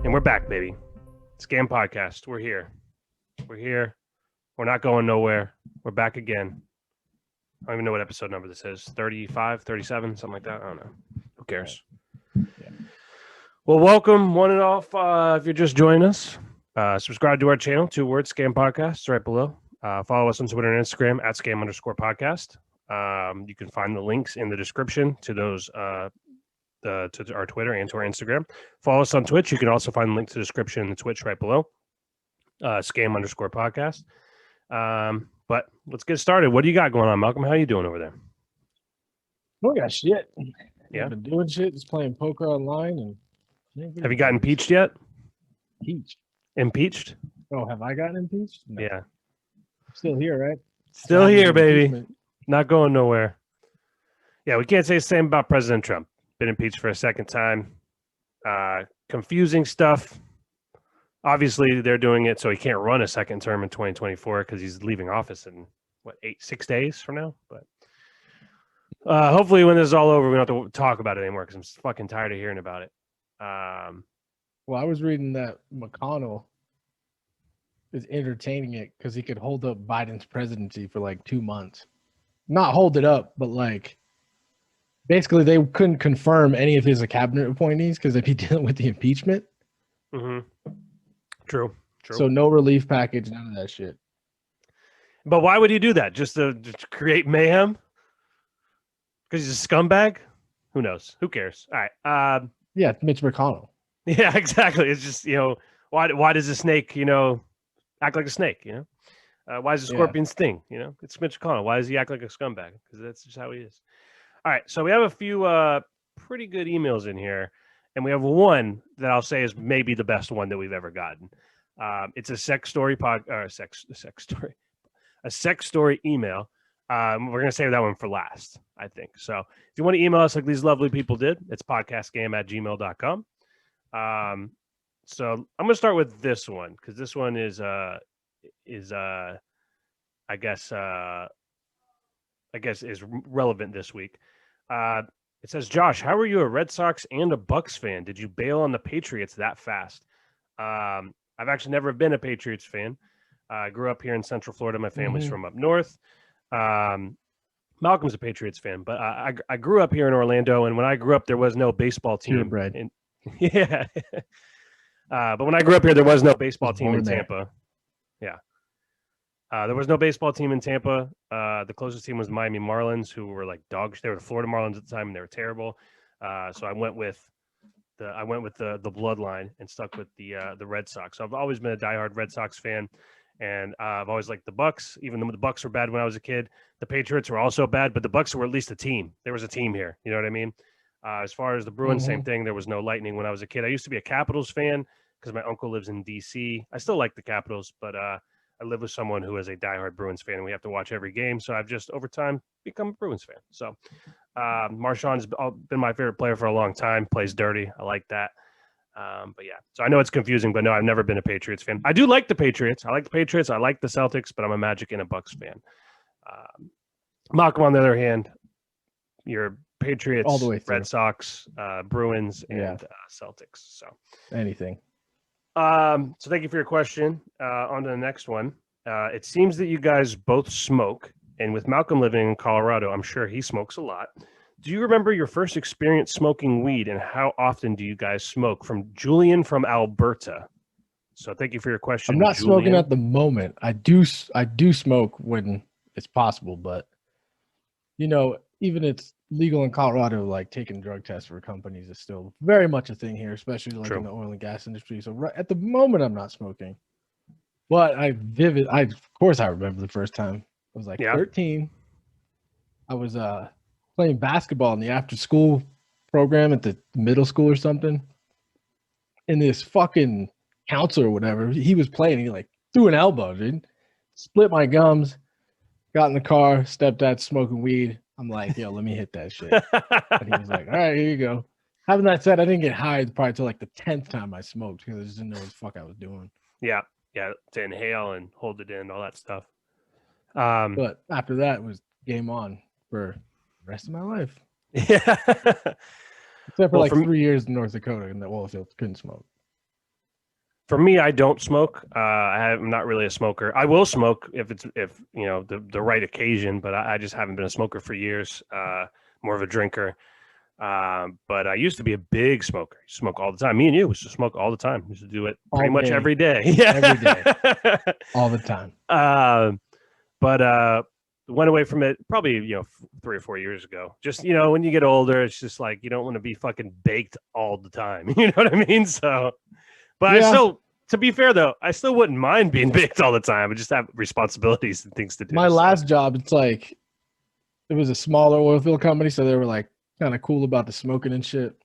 And we're back, baby. Scam Podcast. We're here. We're here. We're not going nowhere. We're back again. I don't even know what episode number this is. 35, 37, something like that. I don't know. Who cares? Yeah. Well, welcome, one and all. If you're just joining us, subscribe to our channel, 2 words, Scam Podcast, right below. Follow us on Twitter and Instagram at @scam_podcast. You can find the links in the description to those to our Twitter and to our Instagram. Follow us on Twitch. You can also find the link to the description in the Twitch right below. Scam_podcast. But let's get started. What do you got going on, Malcolm? How you doing over there? Oh, got shit. Yeah, I've been doing shit. Just playing poker online. And have you gotten impeached yet? Impeached? Oh, have I gotten impeached? No. Yeah. I'm still here, right? Still here, baby. Not going nowhere. Yeah, we can't say the same about President Trump. Been impeached for a second time. Confusing stuff. Obviously, they're doing it so he can't run a second term in 2024 because he's leaving office in, 6 days from now? But hopefully when this is all over, we don't have to talk about it anymore because I'm fucking tired of hearing about it. Well, I was reading that McConnell is entertaining it because he could hold up Biden's presidency for like 2 months. Not hold it up, but like basically they couldn't confirm any of his cabinet appointees because they'd be dealing with the impeachment. Mm-hmm. True. So no relief package, none of that shit. But why would he do that? Just to create mayhem? Because he's a scumbag? Who knows? Who cares? All right. Yeah, Mitch McConnell. Yeah, exactly. It's just, why does a snake, act like a snake, Why does a scorpion sting? It's Mitch McConnell. Why does he act like a scumbag? Because that's just how he is. All right. So we have a few pretty good emails in here. And we have one that I'll say is maybe the best one that we've ever gotten. It's a sex story a sex story email. We're going to save that one for last, I think. So if you want to email us like these lovely people did, it's podcastgame@gmail.com. So I'm going to start with this one because this one is I guess is relevant this week. It says, Josh, how are you a Red Sox and a Bucks fan? Did you bail on the Patriots that fast? I've actually never been a Patriots fan. I grew up here in Central Florida. My family's from up north. Malcolm's a Patriots fan, but I grew up here in Orlando, and when I grew up, there was no baseball team. Purebred. Yeah. But when I grew up here, there was no baseball team in Tampa. Yeah. There was no baseball team in Tampa. The closest team was Miami Marlins, who were like dogs. They were the Florida Marlins at the time, and they were terrible. So I went with the bloodline and stuck with the Red Sox. So I've always been a diehard Red Sox fan, and I've always liked the Bucks. Even though the Bucks were bad when I was a kid, the Patriots were also bad, but the Bucks were at least a team. There was a team here. You know what I mean? As far as the Bruins, same thing. There was no Lightning when I was a kid. I used to be a Capitals fan because my uncle lives in D.C. I still like the Capitals, but I live with someone who is a diehard Bruins fan, and we have to watch every game. So I've just, over time, become a Bruins fan. So Marchand's been my favorite player for a long time. Plays dirty. I like that. But yeah, so I know it's confusing, but no, I've never been a Patriots fan. I do like the Patriots. I like the Patriots. I like the Celtics, but I'm a Magic and a Bucks fan. Malcolm, on the other hand, you're Patriots, all the way through. Red Sox, Bruins, and Celtics. So anything. So thank you for your question. On to the next one. It seems that you guys both smoke, and with Malcolm living in Colorado, I'm sure he smokes a lot. Do you remember your first experience smoking weed, and how often do you guys smoke? From Julian from Alberta. So thank you for your question. I'm not Julian. smoking at the moment. I do smoke when it's possible, but even it's legal in Colorado, like taking drug tests for companies is still very much a thing here, especially like in the oil and gas industry. So at the moment, I'm not smoking. But of course, I remember the first time. I was like 13. I was playing basketball in the after-school program at the middle school or something. And this fucking counselor or whatever, he was playing. He like threw an elbow, dude. Split my gums. Got in the car. Stepdad smoking weed. I'm like, yo, let me hit that shit. And he was like, all right, here you go. Having that said, I didn't get high probably till like the 10th time I smoked because I just didn't know what the fuck I was doing. Yeah, to inhale and hold it in, all that stuff. But after that, it was game on for the rest of my life. Yeah. Except for 3 years in North Dakota in the oil field, couldn't smoke. For me, I don't smoke. I'm not really a smoker. I will smoke if the right occasion, but I just haven't been a smoker for years. More of a drinker. But I used to be a big smoker. Smoke all the time. Me and you used to smoke all the time. We used to do it pretty much every day. Yeah, every day, all the time. But went away from it probably 3 or 4 years ago. Just when you get older, it's just like you don't want to be fucking baked all the time. You know what I mean? So, but yeah. I still, to be fair though, I still wouldn't mind being baked all the time. I just have responsibilities and things to do. My last job, it's like it was a smaller oil field company, so they were like kind of cool about the smoking and shit.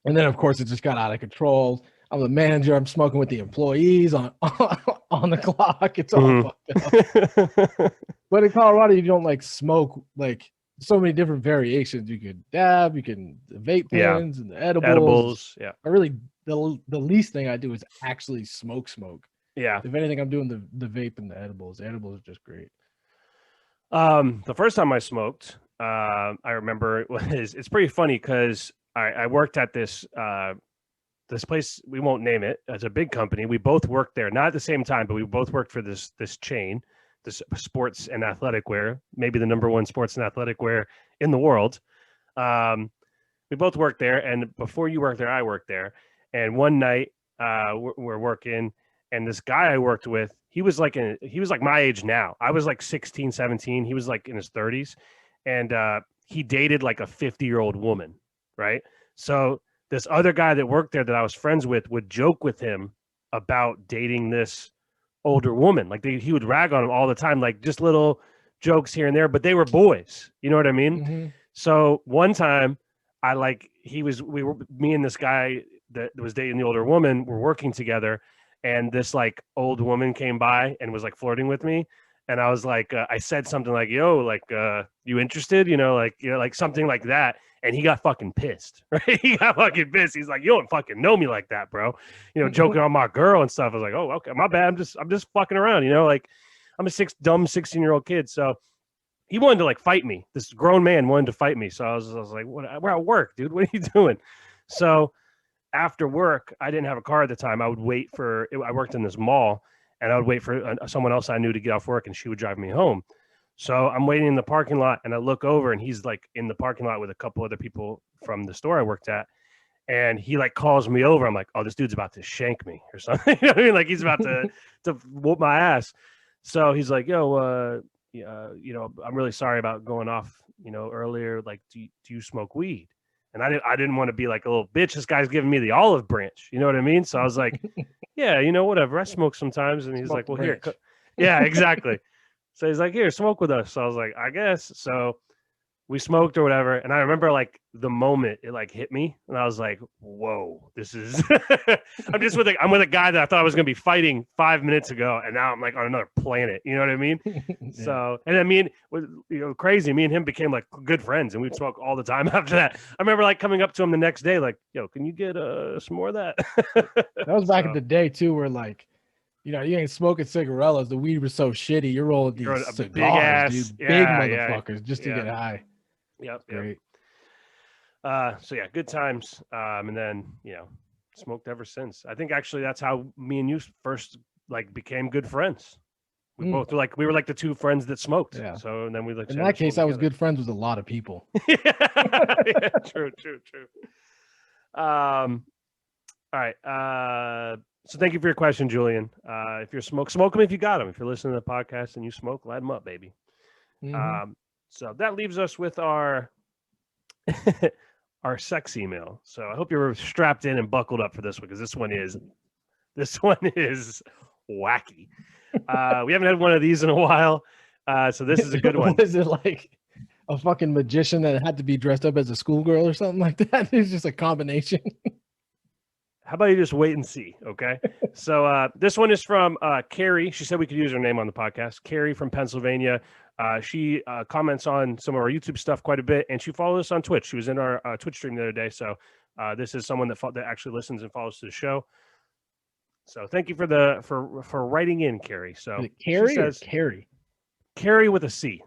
And then of course it just got out of control. I'm the manager. I'm smoking with the employees on the clock. It's all fucked up. But in Colorado, you don't like smoke like so many different variations. You could dab, you can vape pens and the edibles. Yeah. I really the least thing I do is actually smoke. Yeah. If anything, I'm doing the vape and the edibles. The edibles are just great. The first time I smoked, I remember it's pretty funny because I worked at this place, we won't name it. It's a big company. We both worked there, not at the same time, but we both worked for this chain, this sports and athletic wear, maybe the #1 sports and athletic wear in the world. We both worked there, and before you worked there, I worked there. And one night, we're working, and this guy I worked with, he was like my age now. I was like 16, 17. He was like in his 30s, and he dated like a 50-year-old woman, right? So this other guy that worked there that I was friends with would joke with him about dating this older woman. Like he would rag on him all the time, like just little jokes here and there, but they were boys. You know what I mean? Mm-hmm. So one time me and this guy that was dating the older woman were working together, and this like old woman came by and was like flirting with me. And I was like, I said something like, yo, like, you interested? Like something like that. And he got fucking pissed, right? He got fucking pissed. He's like, you don't fucking know me like that, bro. Joking on my girl and stuff. I was like, oh, okay, my bad. I'm just fucking around, like I'm a dumb 16-year-old kid. So he wanted to like fight me. This grown man wanted to fight me. So I was like, we're at work, dude. What are you doing? So after work, I didn't have a car at the time. I worked in this mall, and I would wait for someone else I knew to get off work, and she would drive me home. So I'm waiting in the parking lot, and I look over, and he's like in the parking lot with a couple other people from the store I worked at. And he like calls me over. I'm like, oh, this dude's about to shank me or something. You know what I mean? Like he's about to whoop my ass. So he's like, yo, I'm really sorry about going off, earlier. Like, do you smoke weed? And I didn't want to be like a little bitch. This guy's giving me the olive branch. You know what I mean? So I was like, yeah, whatever. I smoke sometimes. And he's like, well, here. Yeah, exactly. So he's like, here, smoke with us. So I was like, I guess. So we smoked or whatever. And I remember like the moment it like hit me, and I was like, whoa, this is, I'm with a guy that I thought I was going to be fighting 5 minutes ago. And now I'm like on another planet. You know what I mean? Yeah. So, and then crazy. Me and him became like good friends, and we'd smoke all the time after that. I remember like coming up to him the next day, like, yo, can you get some more of that? That was back in the day too, where like, you ain't smoking cigarillos. The weed was so shitty. You're rolling these cigars, big ass, dude, big motherfuckers, just to get high. Yep. Great. So yeah, good times. And then, smoked ever since. I think actually that's how me and you first like became good friends. We both were like the two friends that smoked. Yeah. So and then we like in that case, I was good friends with a lot of people. Yeah, true. All right. So thank you for your question, Julian. If you're smoke them if you got them. If you're listening to the podcast and you smoke, light them up, baby. Mm-hmm. So that leaves us with our our sex email. So I hope you're strapped in and buckled up for this one, because this one is wacky. We haven't had one of these in a while, so this is a good one. Is it like a fucking magician that had to be dressed up as a schoolgirl or something like that? It's just a combination. How about you just wait and see, okay? So this one is from Carrie. She said we could use her name on the podcast. Carrie from Pennsylvania. She comments on some of our YouTube stuff quite a bit, and she follows us on Twitch. She was in our Twitch stream the other day. So this is someone that actually listens and follows the show. So thank you for writing in, Carrie. So Carrie says Carrie? Carrie with a C.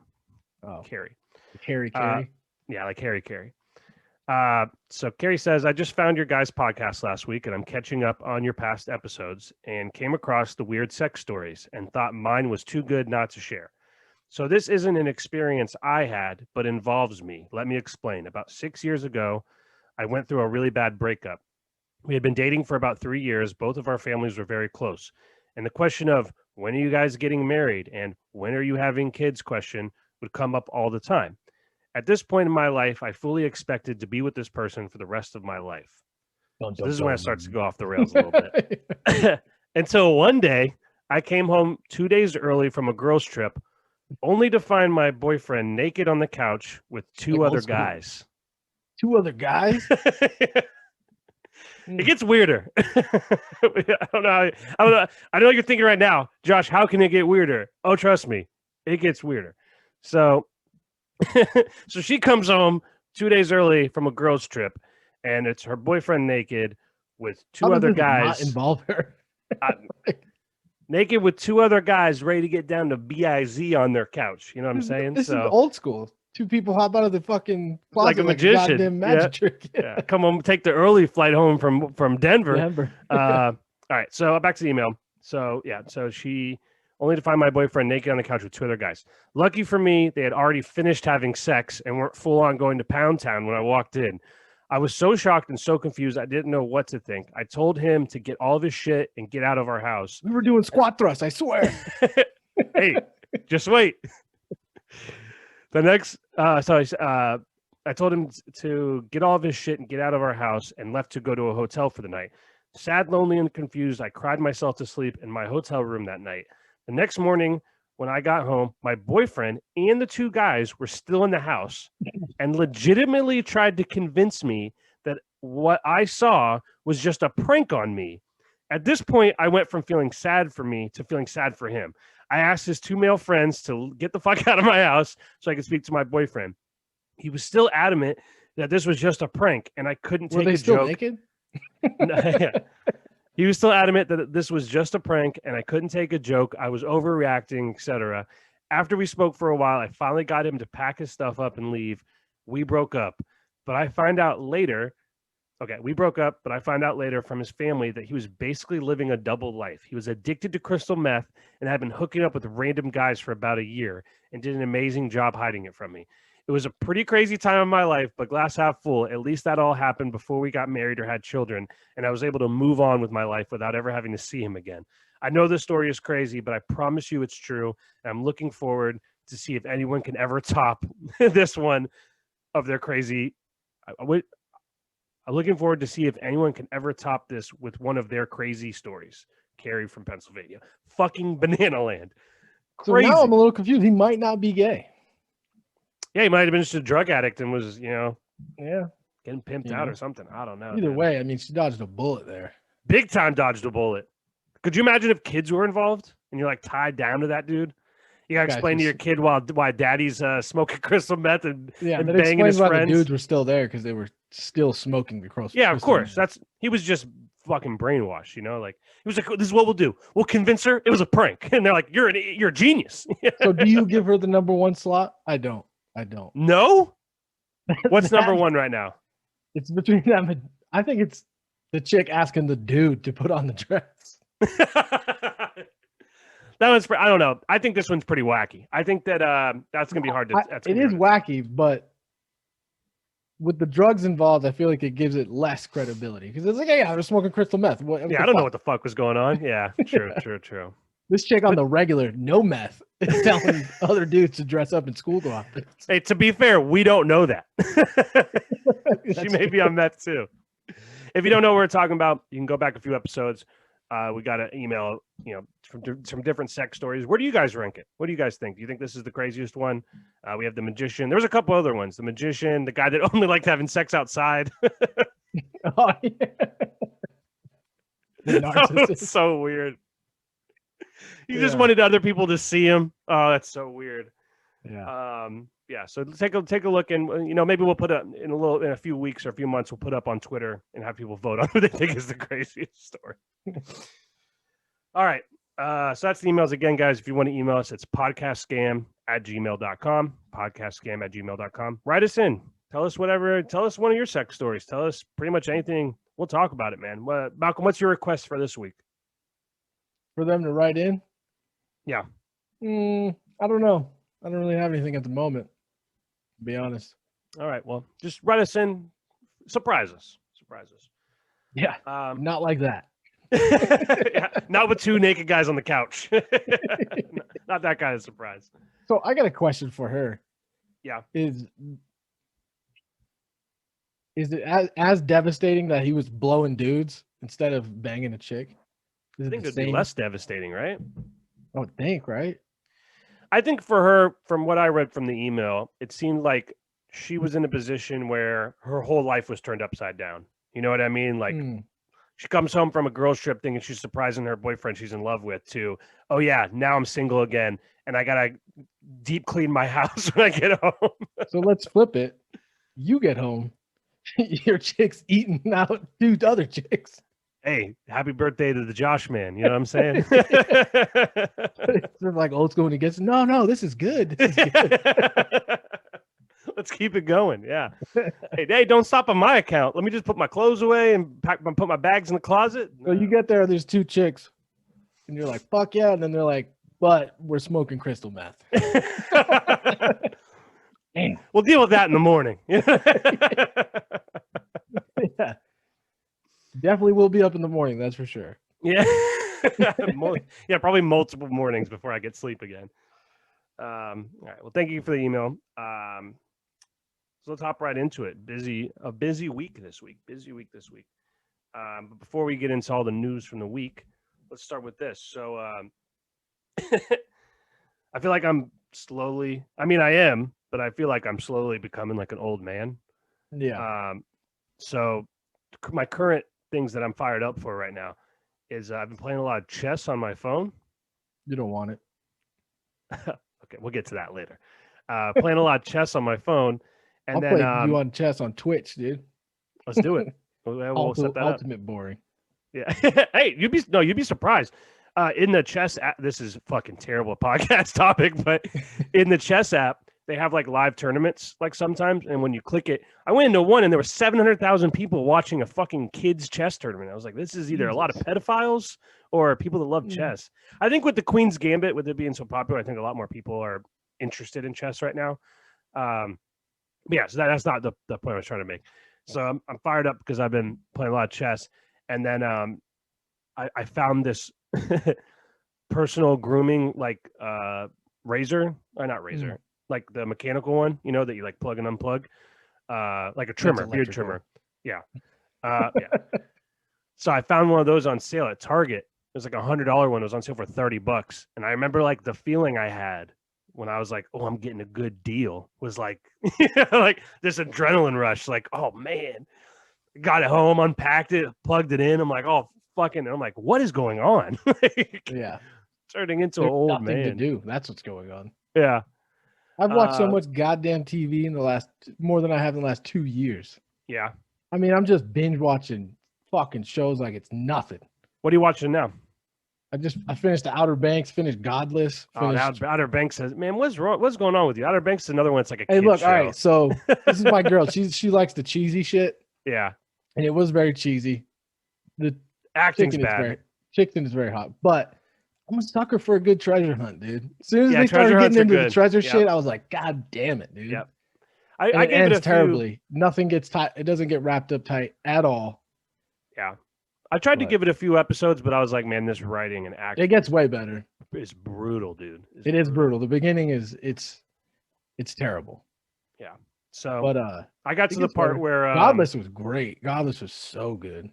Oh, Carrie. Carrie. Yeah, like Carrie. So Carrie says, I just found your guys' podcast last week and I'm catching up on your past episodes and came across the weird sex stories and thought mine was too good not to share. So this isn't an experience I had, but involves me. Let me explain. About 6 years ago, I went through a really bad breakup. We had been dating for about 3 years. Both of our families were very close. And the question of when are you guys getting married and when are you having kids question would come up all the time. At this point in my life, I fully expected to be with this person for the rest of my life. So this is when it starts to go off the rails a little bit. Until one day, I came home 2 days early from a girls' trip, only to find my boyfriend naked on the couch with two other guys. 2 other guys? It gets weirder. I don't know. I know you're thinking right now, Josh, how can it get weirder? Oh, trust me, it gets weirder. So, so she comes home 2 days early from a girls' trip, and it's her boyfriend naked with two other guys. Not involve her. Naked with 2 other guys ready to get down to BIZ on their couch. You know what I'm saying? This is old school. 2 people hop out of the fucking closet like a magician. goddamn magic trick. Yeah. Come home, take the early flight home from Denver. All right. So back to the email. So yeah. So she only to find my boyfriend naked on the couch with 2 other guys. Lucky for me, they had already finished having sex and weren't full on going to Pound Town when I walked in. I was so shocked and so confused, I didn't know what to think. I told him to get all of his shit and get out of our house. We were doing squat thrusts, I swear. Hey, just wait. The next, I told him to get all of his shit and get out of our house and left to go to a hotel for the night. Sad, lonely, and confused, I cried myself to sleep in my hotel room that night. The next morning, when I got home, my boyfriend and the 2 guys were still in the house and legitimately tried to convince me that what I saw was just a prank on me. At this point, I went from feeling sad for me to feeling sad for him. I asked his 2 male friends to get the fuck out of my house so I could speak to my boyfriend. He was still adamant that this was just a prank and I couldn't take a joke. Were they still naked? Yeah. He was still adamant that this was just a prank and I couldn't take a joke. I was overreacting, etc. After we spoke for a while, I finally got him to pack his stuff up and leave. We broke up, but I find out later. Okay, we broke up, but I found out later from his family that he was basically living a double life. He was addicted to crystal meth and had been hooking up with random guys for about a year and did an amazing job hiding it from me. It was a pretty crazy time in my life, but glass half full. At least that all happened before we got married or had children, and I was able to move on with my life without ever having to see him again. I know this story is crazy, but I promise you it's true, and I'm looking forward to see if anyone can ever top this one of their crazy. I'm looking forward to see if anyone can ever top this with one of their crazy stories. Carrie from Pennsylvania. Fucking banana land. Crazy. So now I'm a little confused. He might not be gay. Yeah, he might have been just a drug addict and was, yeah, getting pimped out or something. I don't know. Either way, I mean, she dodged a bullet there. Big time dodged a bullet. Could you imagine if kids were involved and you're like tied down to that dude? You gotta explain to your kid why daddy's smoking crystal meth and banging his friends. The dudes were still there because they were still smoking the crystal. Yeah, of course. He was just fucking brainwashed. Like he was like, "This is what we'll do. We'll convince her it was a prank." And they're like, "You're a genius." So do you give her the number 1 slot? I don't. No. What's number 1 right now? It's between them. I think it's the chick asking the dude to put on the dress. That one's. I don't know. I think this one's pretty wacky. I think that that's gonna be hard to. It is wacky, but with the drugs involved, I feel like it gives it less credibility because it's like, hey, I was smoking crystal meth. I don't know what the fuck was going on. Yeah, true. This chick on the regular, no meth, is telling other dudes to dress up in school outfits. Hey, to be fair, we don't know that. She may be on meth too. If you don't know what we're talking about, you can go back a few episodes. We got an email, from different sex stories. Where do you guys rank it? What do you guys think? Do you think this is the craziest one? We have the magician. There was a couple other ones. The magician, the guy that only liked having sex outside. Oh, yeah. That was so weird. He just wanted other people to see him. Oh, that's so weird. Yeah. Yeah. So take a look, and maybe we'll put up in a few weeks or a few months. We'll put up on Twitter and have people vote on who they think is the craziest story. All right. So that's the emails again, guys. If you want to email us, it's podcastscam@gmail.com. Podcastscam@gmail.com. Write us in. Tell us whatever. Tell us one of your sex stories. Tell us pretty much anything. We'll talk about it, man. Malcolm, what's your request for this week? For them to write in? Yeah. I don't know. I don't really have anything at the moment, to be honest. All right. Well, just write us in. Surprise us. Surprise us. Yeah. Not like that. Yeah, not with two naked guys on the couch. Not that kind of surprise. So I got a question for her. Yeah. Is it as devastating that he was blowing dudes instead of banging a chick? I think it'd be less devastating, right? I would think, right? I think for her, from what I read from the email, it seemed like she was in a position where her whole life was turned upside down. You know what I mean? Like she comes home from a girls trip thing and she's surprising her boyfriend she's in love with to, oh yeah, now I'm single again and I gotta deep clean my house when I get home. So let's flip it. You get home, your chick's eating out two other chicks. Hey, happy birthday to the Josh man. You know what I'm saying? It's like old school when he gets, no, this is good. This is good. Let's keep it going. Yeah. Hey, don't stop on my account. Let me just put my clothes away and put my bags in the closet. So you get there's two chicks and you're like, fuck yeah. And then they're like, but we're smoking crystal meth. We'll deal with that in the morning. Yeah. Definitely will be up in the morning. That's for sure. Yeah. Yeah, probably multiple mornings before I get sleep again. All right. Well, thank you for the email. So let's hop right into it. A busy week this week. But before we get into all the news from the week, let's start with this. So I feel like I'm slowly, I mean, I am, but I feel like I'm slowly becoming like an old man. Yeah. So my current things that I'm fired up for right now is I've been playing a lot of chess on my phone. You don't want it. Okay, we'll get to that later. Playing a lot of chess on my phone. And I'll then play you on chess on Twitch, dude. Let's do it. We'll set that ultimate up. boring. Yeah. Hey, you'd be surprised. In the chess app, this is fucking terrible podcast topic, but in the chess app, they have like live tournaments like sometimes, and when you click it, I went into one and there were 700,000 people watching a fucking kids chess tournament. I was like, this is either a lot of pedophiles or people that love chess. I think with the Queen's Gambit, with it being so popular, I think a lot more people are interested in chess right now. But yeah, so that's not the point I was trying to make. So I'm fired up because I've been playing a lot of chess, and then I found this personal grooming like razor, or not razor, like the mechanical one, you know, that you like plug and unplug, like a trimmer, beard trimmer. Yeah. Yeah. So I found one of those on sale at Target. It was like $100 one. It was on sale for $30. And I remember like the feeling I had when I was like, oh, I'm getting a good deal, was like, like this adrenaline rush. Like, oh man, got it home, unpacked it, plugged it in. I'm like, oh, fucking, I'm like, what is going on? Like, yeah. Turning into an old man. To do. That's what's going on. Yeah. I've watched so much goddamn TV in the last, more than I have in the last 2 years. Yeah. I mean, I'm just binge watching fucking shows like it's nothing. What are you watching now? I finished the Outer Banks, finished Godless. Outer Banks says, man, what's wrong? What's going on with you? Outer Banks is another one. It's like a kid show. All right. So this is my girl. She likes the cheesy shit. Yeah. And it was very cheesy. The acting's bad. Chicken is very hot, but I'm a sucker for a good treasure hunt, dude. As soon as they started getting into the treasure shit, I was like, God damn it, dude. Yep. I gave it terribly. Nothing gets tight. It doesn't get wrapped up tight at all. Yeah. I tried to give it a few episodes, but I was like, man, this writing and acting. It gets way better. It's brutal, dude. It is brutal. The beginning is it's terrible. Yeah. So but I got to the part where Godless was great. Godless was so good.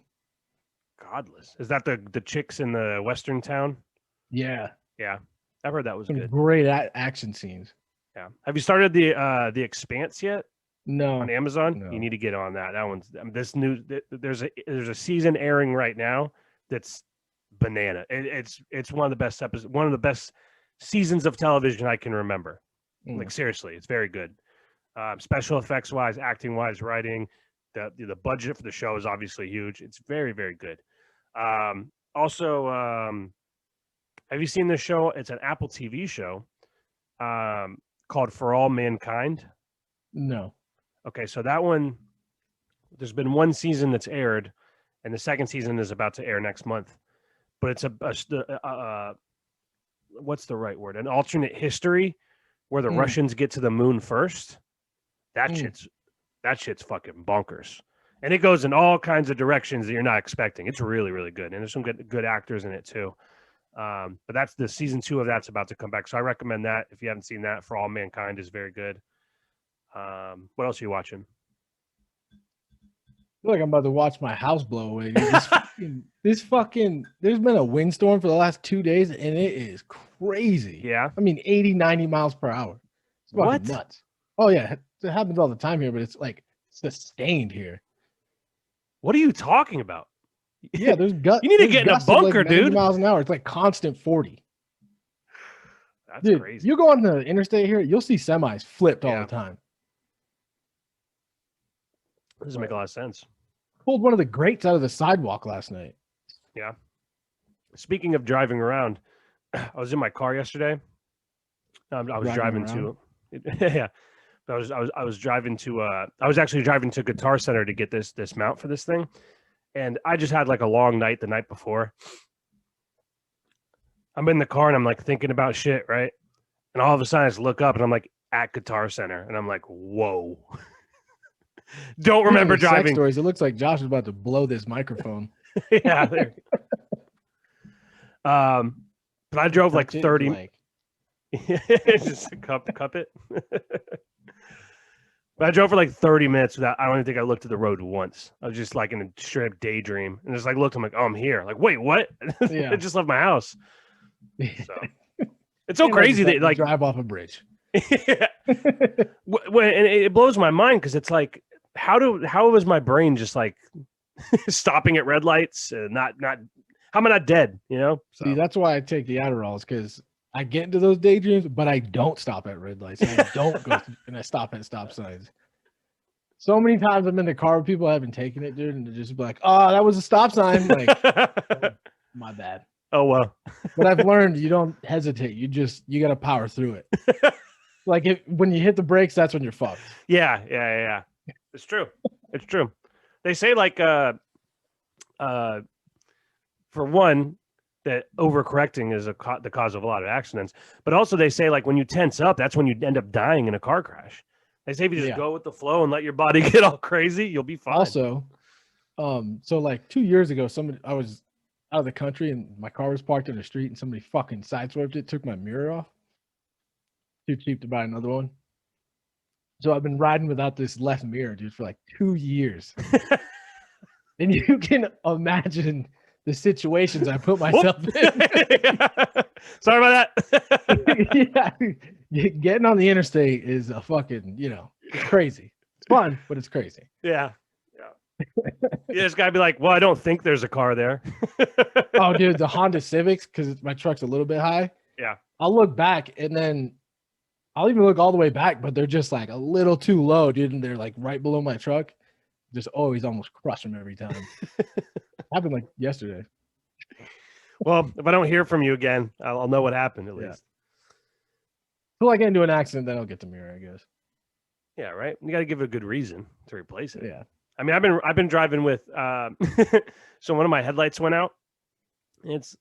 Godless. Is that the chicks in the Western town? Yeah. Yeah. I've heard that was good. Great action scenes. Yeah. Have you started the Expanse yet? No. On Amazon? No. You need to get on that. That one's this new. There's a season airing right now that's banana. It's one of the best episodes, one of the best seasons of television I can remember. Like seriously, it's very good. Special effects wise, acting wise, writing. The budget for the show is obviously huge. It's very, very good. Also, have you seen this show? It's an Apple TV show called For All Mankind. No. Okay, so that one, there's been one season that's aired, and the second season is about to air next month. But it's what's the right word? An alternate history where the Russians get to the moon first. That shit's fucking bonkers. And it goes in all kinds of directions that you're not expecting. It's really, really good. And there's some good actors in it too. But that's the season 2 of that's about to come back. So I recommend that if you haven't seen that. For All Mankind is very good. What else are you watching? I feel like I'm about to watch my house blow away. Dude. There's been a windstorm for the last 2 days, and it is crazy. Yeah. I mean, 80, 90 miles per hour. It's fucking nuts. Oh, yeah. It happens all the time here, but it's like sustained here. What are you talking about? Yeah, there's gusts. You need to get in a bunker, like 90 dude. miles an hour. It's like constant 40. That's crazy. You go on the interstate here, you'll see semis flipped all the time. Doesn't make a lot of sense. Pulled one of the grates out of the sidewalk last night. Yeah. Speaking of driving around, I was in my car yesterday. I was driving to, yeah. I was driving to. I was actually driving to Guitar Center to get this mount for this thing, and I just had like a long night the night before. I'm in the car and I'm like thinking about shit, right? And all of a sudden I just look up and I'm like at Guitar Center, and I'm like, whoa. Don't remember driving. Stories. It looks like Josh is about to blow this microphone. Yeah. But I drove like 30. Just cup it. But I drove for like 30 minutes without. I don't even think I looked at the road once. I was just like in a straight up daydream, and just like looked. I'm like, oh, I'm here. Like, wait, what? Yeah. I just left my house. So it's so crazy that like drive off a bridge. Yeah. And it blows my mind because it's like, how was my brain just like stopping at red lights and not how am I not dead? You know. So. See, that's why I take the Adderalls, because I get into those daydreams, but I don't stop at red lights. I don't go and I stop at stop signs. So many times I'm in the car with people I haven't taken it, dude, and they're just like, "Oh, that was a stop sign." Like, oh, my bad. Oh well. But I've learned you don't hesitate. You got to power through it. Like when you hit the brakes, that's when you're fucked. Yeah. It's true. It's true. They say like for one, that overcorrecting is the cause of a lot of accidents. But also they say like when you tense up, that's when you end up dying in a car crash. They say if you just go with the flow and let your body get all crazy, you'll be fine. Also, so like 2 years ago, I was out of the country and my car was parked in the street and somebody fucking sideswiped it, took my mirror off. Too cheap to buy another one. So I've been riding without this left mirror, dude, for like 2 years. And you can imagine the situations I put myself in. Sorry about that. Yeah, getting on the interstate is a fucking, it's crazy. It's fun, but it's crazy. Yeah. You just gotta be like, well, I don't think there's a car there. Oh, dude, the Honda Civics, because my truck's a little bit high. Yeah. I'll look back and then I'll even look all the way back, but they're just like a little too low, dude. And they're like right below my truck. Just always almost crush them every time. Happened like yesterday. Well, if I don't hear from you again, I'll know what happened at least. Until I get into an accident, then I'll get the mirror, I guess. Yeah, right. You got to give a good reason to replace it. Yeah. I mean, I've been driving with so one of my headlights went out. It's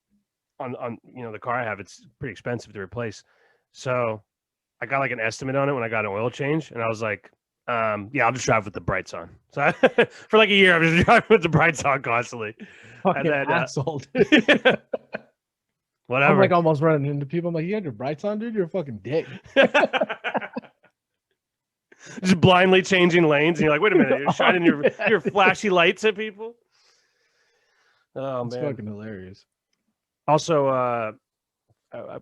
on the car I have. It's pretty expensive to replace. So I got like an estimate on it when I got an oil change, and I was like, yeah, I'll just drive with the brights on. So for like a year, I was driving with the brights on constantly. Fucking asshole. Whatever. I'm like almost running into people. I'm like, you had your brights on, dude? You're a fucking dick. Just blindly changing lanes, and you're like, wait a minute, you're shining your flashy lights at people. Oh, it's man, fucking hilarious. Also,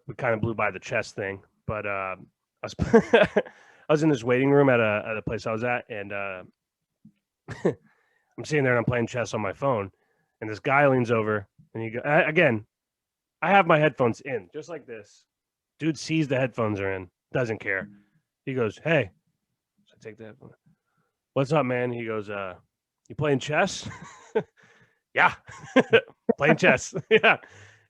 we kind of blew by the chess thing, but I was in this waiting room at a place I was at, and I'm sitting there and I'm playing chess on my phone, and this guy leans over, and he again, I have my headphones in just like this. Dude sees the headphones are in, doesn't care. He goes, "Hey." Take that. What's up, man? He goes, you playing chess? Yeah. Playing chess. Yeah.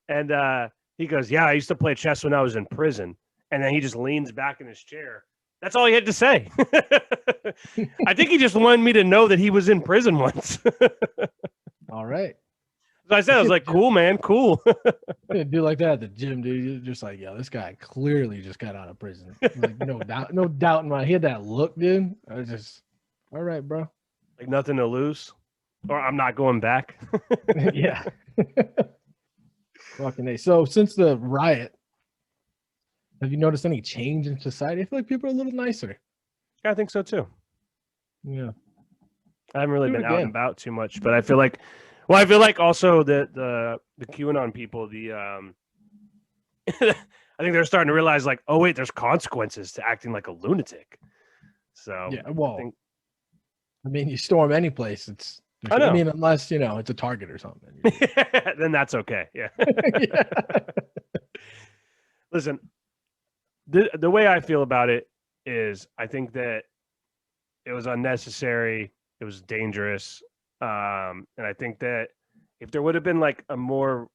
And he goes, yeah, I used to play chess when I was in prison. And then he just leans back in his chair That's all he had to say. I think he just wanted me to know that he was in prison once. All right. So I said, I was like, cool, man, cool. Do like that at the gym, dude. You're just like, yo, this guy clearly just got out of prison. Like, no doubt in my head. That look, dude. I was just, all right, bro. Like nothing to lose, or I'm not going back. Yeah. Fucking A. So since the riot, have you noticed any change in society? I feel like people are a little nicer. I think so too. Yeah. I haven't really Do it been out and again. about too much, but I feel like, well, I feel like also that the QAnon people, I think they're starting to realize like, oh wait, there's consequences to acting like a lunatic. So Yeah. Well, think, I mean, you storm any place. I know. mean, unless it's a Target or something. then that's okay. Yeah. Yeah. Listen, the way I feel about it is I think that it was unnecessary. It was dangerous. And I think that if there would have been like a more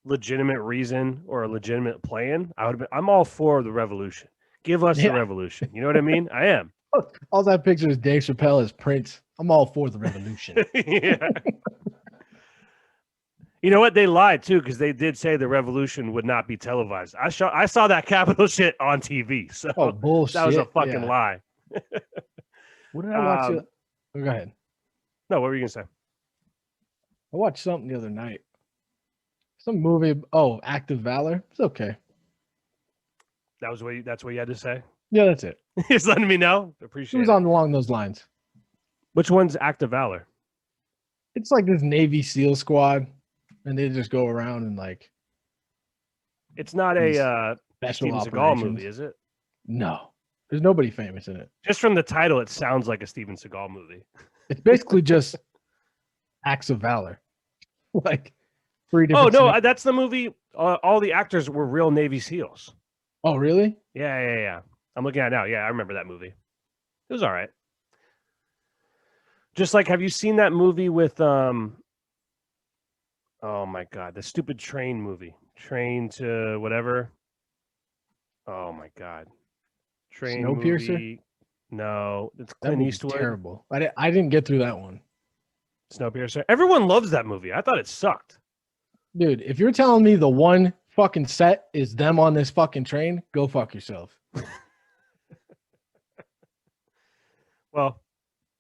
legitimate reason or a legitimate plan, I'm all for the revolution. Give us the revolution. You know what I mean? I am. All that picture is Dave Chappelle as Prince. I'm all for the revolution. Yeah. You know what? They lied too, because they did say the revolution would not be televised. I saw that Capitol shit on TV. So bullshit. That was a fucking lie. What did I watch? Go ahead. No, what were you gonna say? I watched something the other night. Some movie. Oh, Act of Valor. It's okay. That's what you had to say? Yeah, that's it. Just letting me know. Appreciate it. Was on along those lines. Which one's Act of Valor? It's like this Navy SEAL squad, and they just go around and like. It's not a Steven Seagal movie, is it? No, there's nobody famous in it. Just from the title, it sounds like a Steven Seagal movie. It's basically just Acts of Valor, like 3 different. Oh no, that's the movie. All the actors were real Navy SEAls. Oh really? Yeah. I'm looking at it now. Yeah, I remember that movie. It was all right. Just like, have you seen that movie with oh my god, the stupid train movie, Train to whatever? Oh my god, train Snowpiercer? movie. No, it's Clint Eastwood. Terrible. I didn't get through that one. Snowpiercer. Everyone loves that movie. I thought it sucked. Dude, if you're telling me the one fucking set is them on this fucking train, go fuck yourself. Well,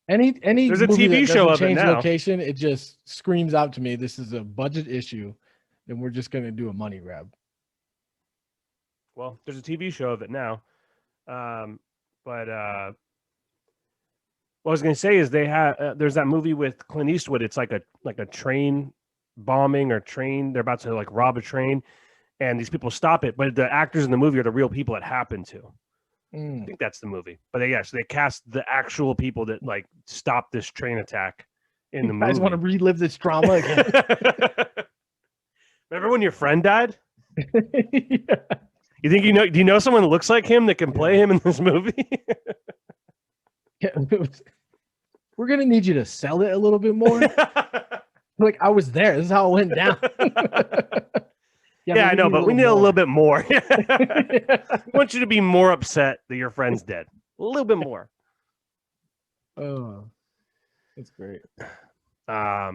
any there's a TV show of it now. Location, it just screams out to me, this is a budget issue, and we're just gonna do a money grab. Well, there's a TV show of it now. But what I was gonna say is they have there's that movie with Clint Eastwood. It's like a train bombing or train. They're about to like rob a train, and these people stop it. But the actors in the movie are the real people it happened to. I think that's the movie. But they cast the actual people that like stopped this train attack in the movie. You guys want to relive this drama again? Remember when your friend died? Yeah. You think do you know someone that looks like him that can play him in this movie? Yeah, we're gonna need you to sell it a little bit more. Like, I was there. This is how it went down. Yeah, I know, but we need a little bit more. I want you to be more upset that your friend's dead. A little bit more. Oh, that's great. Yeah.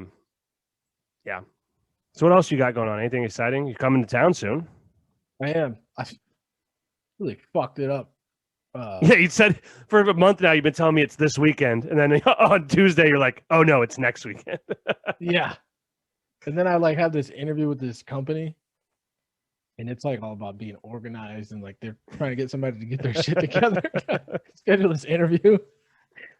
So what else you got going on? Anything exciting? You're coming to town soon. I am. I really fucked it up. Yeah, you said for a month now you've been telling me it's this weekend, and then on Tuesday you're like, "Oh no, it's next weekend." Yeah, and then I like have this interview with this company, and it's like all about being organized and like they're trying to get somebody to get their shit together. Schedule this interview,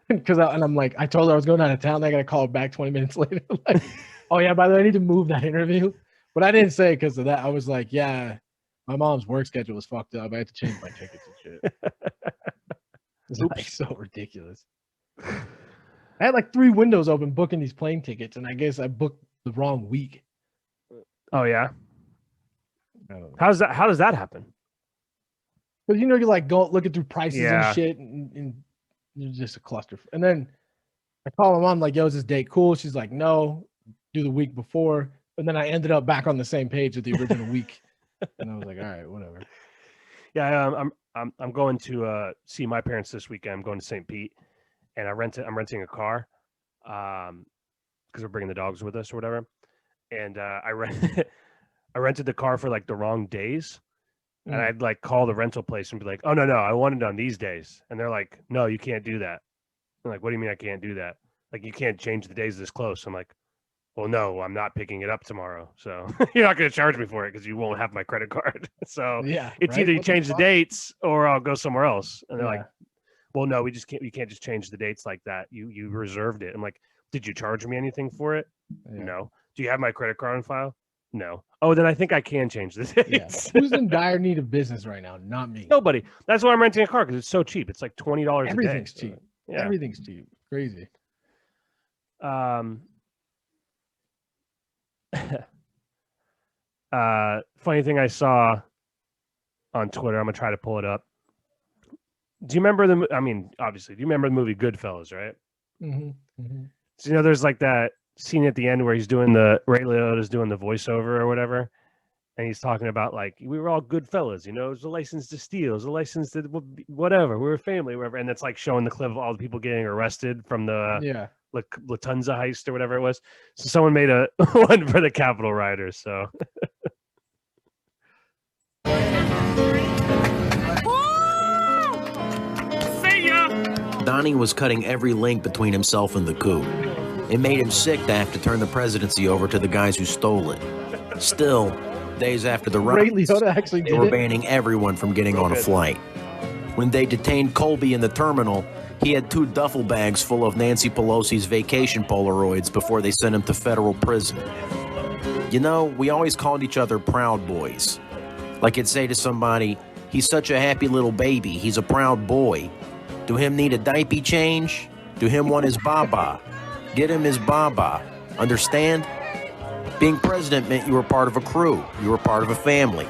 because I'm like, I told her I was going out of town. I got to call her back 20 minutes later. Like, oh yeah, by the way, I need to move that interview, but I didn't say because of that. I was like, yeah. My mom's work schedule was fucked up. I had to change my tickets and shit. It's like so ridiculous. I had like 3 windows open booking these plane tickets, and I guess I booked the wrong week. Oh yeah. How does that happen? Because you like go looking through prices and shit, and you're just a cluster. And then I call my mom like, "Yo, is this date cool?" She's like, "No, do the week before." And then I ended up back on the same page with the original week. And I was like, all right, whatever. Yeah, I'm going to see my parents this weekend. I'm going to St. Pete, and I'm renting a car, because we're bringing the dogs with us or whatever. And I rented the car for like the wrong days, and I'd like call the rental place and be like, "Oh no, I want it on these days," and they're like, "No, you can't do that." I'm like, "What do you mean I can't do that? Like you can't change the days this close." I'm like, "Well, no, I'm not picking it up tomorrow, so you're not going to charge me for it because you won't have my credit card." So Yeah, it's right? either you What the change the fuck? dates or I'll go somewhere else. And they're Yeah. like, "Well, no, we can't just change the dates like that. You reserved it." I'm like, "Did you charge me anything for it?" Yeah. No. "Do you have my credit card on file?" No. "Oh, then I think I can change the Yeah. dates." Who's in dire need of business right now? Not me. Nobody. That's why I'm renting a car, because it's so cheap. It's like $20 a day. Everything's cheap. Yeah. Everything's cheap. Crazy. Funny thing I saw on Twitter. I'm gonna try to pull it up. Do you remember I mean, obviously, do you remember the movie Goodfellas, right? So there's like that scene at the end where he's doing Ray Liotta's doing the voiceover or whatever, and he's talking about like we were all good fellas, it was a license to steal, it was a license to whatever, we were family, whatever, and it's like showing the clip of all the people getting arrested from the Latunza heist or whatever it was. So someone made a one for the Capitol rioters. So see ya. Donnie was cutting every link between himself and the coup. It made him sick to have to turn the presidency over to the guys who stole it. Still, days after the riots, they were banning everyone from getting on a flight. When they detained Colby in the terminal, he had 2 duffel bags full of Nancy Pelosi's vacation Polaroids before they sent him to federal prison. We always called each other Proud Boys. Like you'd say to somebody, "He's such a happy little baby, he's a proud boy. Do him need a diaper change? Do him want his baba? Get him his baba." Understand? Being president meant you were part of a crew. You were part of a family.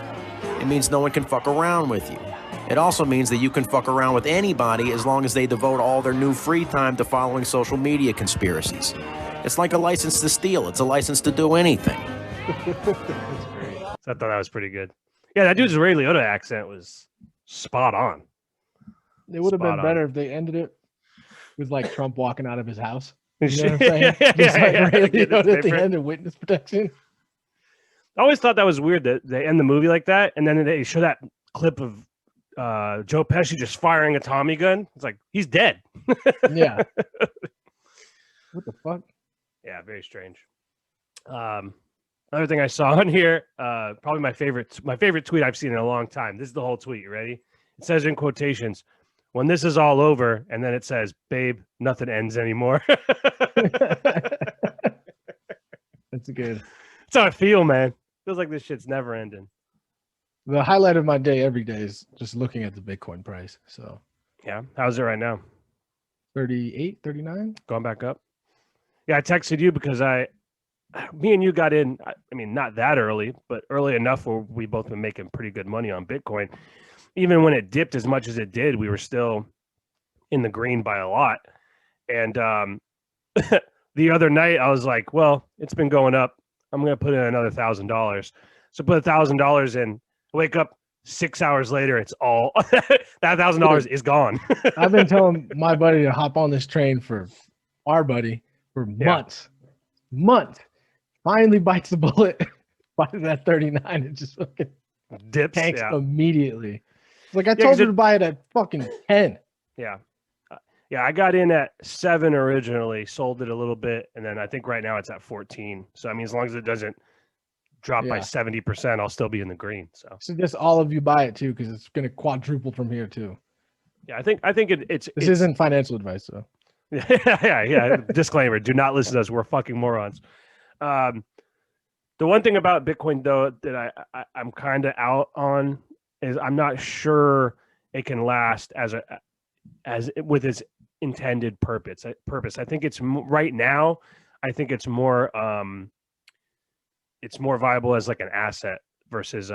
It means no one can fuck around with you. It also means that you can fuck around with anybody as long as they devote all their new free time to following social media conspiracies. It's like a license to steal. It's a license to do anything. That's great. I thought that was pretty good. Yeah, that dude's Ray Liotta accent was spot on. It would have been better if they ended it with like Trump walking out of his house. You know what I'm saying? Just like Ray Liotta at the end of witness protection. I always thought that was weird that they end the movie like that, and then they show that clip of Joe Pesci just firing a Tommy gun. It's like he's dead. Yeah. What the fuck? Yeah, very strange. Another thing I saw on here, probably my favorite tweet I've seen in a long time. This is the whole tweet. You ready? It says in quotations, "When this is all over," and then it says, "Babe, nothing ends anymore." That's good. That's how I feel, man. Feels like this shit's never ending. The highlight of my day every day is just looking at the Bitcoin price. So yeah, how's it right now? 38, 39? Going back up. Yeah, I texted you because me and you got in, I mean, not that early, but early enough where we both been making pretty good money on Bitcoin. Even when it dipped as much as it did, we were still in the green by a lot. And the other night I was like, well, it's been going up. I'm going to put in another $1,000. So put $1,000 in, wake up 6 hours later, it's all that $1,000 is gone. I've been telling my buddy to hop on this train for months. Finally bites the bullet, buys that 39 and just fucking dips tanks immediately. It's like I told you to buy it at fucking 10. Yeah. Yeah, I got in at 7 originally, sold it a little bit, and then I think right now it's at 14. So I mean, as long as it doesn't drop by 70%, I'll still be in the green. So just all of you buy it too, because it's going to quadruple from here too. Yeah, I think it's this isn't financial advice though. Yeah. Disclaimer: do not listen to us. We're fucking morons. The one thing about Bitcoin though that I'm kind of out on is I'm not sure it can last as with its intended purpose. I think it's right now. I think it's more viable as like an asset versus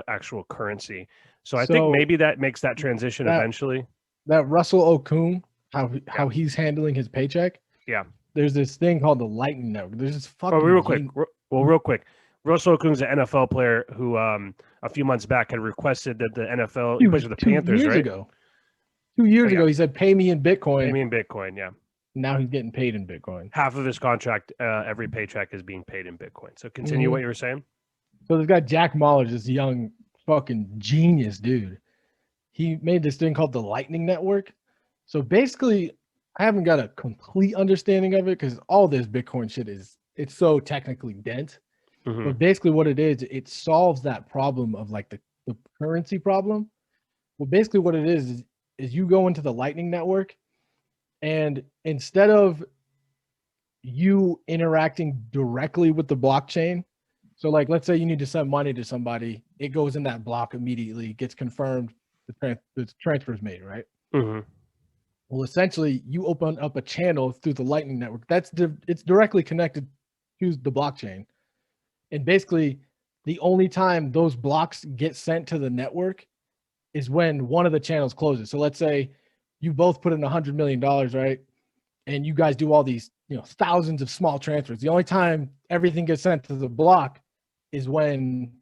actual currency. So I think maybe that makes that transition eventually. That Russell Okun, how he's handling his paycheck. Yeah. There's this thing called the Lightning Network. There's this fucking real quick. Russell Okung's an NFL player who a few months back had requested that the NFL, he plays for the Panthers, 2 years right? ago. 2 years ago, he said, "Pay me in Bitcoin." Pay me in Bitcoin, yeah. Now he's getting paid in Bitcoin. Half of his contract, every paycheck is being paid in Bitcoin. So continue what you were saying. So this guy Jack Mahler, this young fucking genius dude, he made this thing called the Lightning Network. So basically, I haven't got a complete understanding of it because all this Bitcoin shit it's so technically dense. But basically what it is, it solves that problem of like the currency problem. Well, basically what it is you go into the Lightning Network, and instead of you interacting directly with the blockchain, so like let's say you need to send money to somebody, it goes in that block immediately, gets confirmed, the transfer is made, right? Well, essentially you open up a channel through the Lightning Network it's directly connected to the blockchain, and basically the only time those blocks get sent to the network is when one of the channels closes. So let's say you both put in $100 million, right? And you guys do all these, thousands of small transfers. The only time everything gets sent to the block is when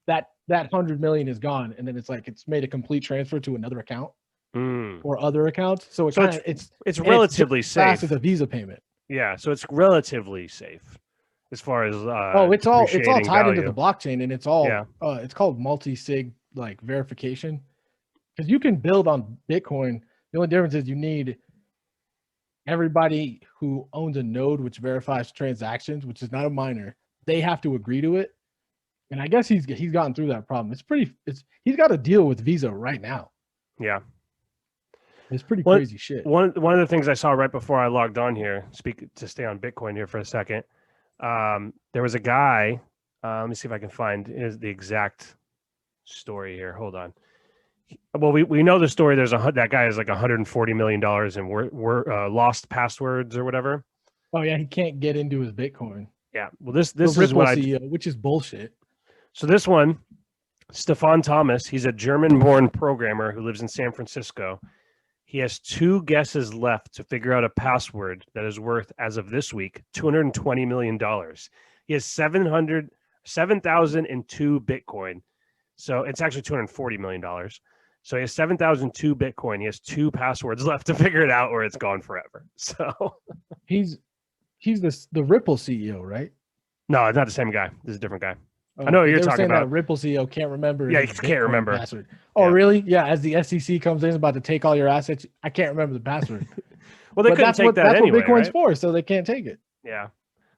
that 100 million is gone, and then it's made a complete transfer to another account or other accounts. So it's relatively safe. Fast as a Visa payment. Yeah, so it's relatively safe as far as it's all tied value into the blockchain, and it's all it's called multi-sig like verification, because you can build on Bitcoin. The only difference is you need everybody who owns a node which verifies transactions, which is not a miner. They have to agree to it, and I guess he's gotten through that problem. He's got to deal with Visa right now. Yeah, it's pretty crazy shit. One of the things I saw right before I logged on here, to stay on Bitcoin here for a second, there was a guy. Let me see if I can find the exact story here. Hold on. Well, we know the story. That guy has like $140 million in lost passwords or whatever. Oh yeah, he can't get into his Bitcoin. Yeah. Well, this is what CEO, which is bullshit. So this one, Stefan Thomas, he's a German-born programmer who lives in San Francisco. He has 2 guesses left to figure out a password that is worth, as of this week, $220 million. He has 7,002 Bitcoin. So it's actually $240 million. So he has 7,002 Bitcoin. He has 2 passwords left to figure it out, or it's gone forever. So he's the Ripple CEO, right? No, not the same guy. This is a different guy. I know what you're talking about. That Ripple CEO can't remember. Yeah, he can't remember. Password. Oh, really? Yeah. As the SEC comes in, is about to take all your assets, I can't remember the password. Well, they couldn't take that anyway. That's what Bitcoin's right? for, so they can't take it. Yeah,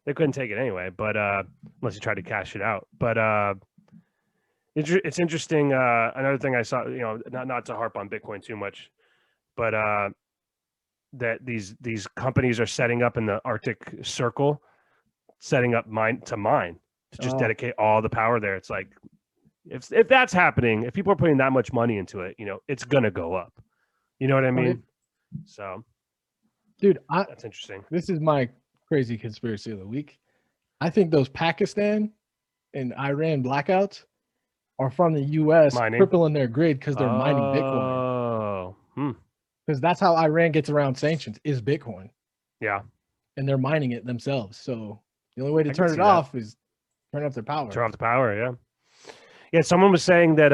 they couldn't take it anyway. But unless you tried to cash it out. But it's interesting. Another thing I saw, not to harp on Bitcoin too much, but that these companies are setting up in the Arctic Circle, setting up to just dedicate all the power there. It's like, if that's happening, if people are putting that much money into it, it's gonna go up. You know what I mean? So, dude, that's interesting. This is my crazy conspiracy of the week. I think those Pakistan and Iran blackouts are from the U.S. crippling their grid because they're mining Bitcoin. Because that's how Iran gets around sanctions is Bitcoin. Yeah, and they're mining it themselves. So the only way to turn it off is turn off their power. Turn off the power. Yeah. Yeah. Someone was saying that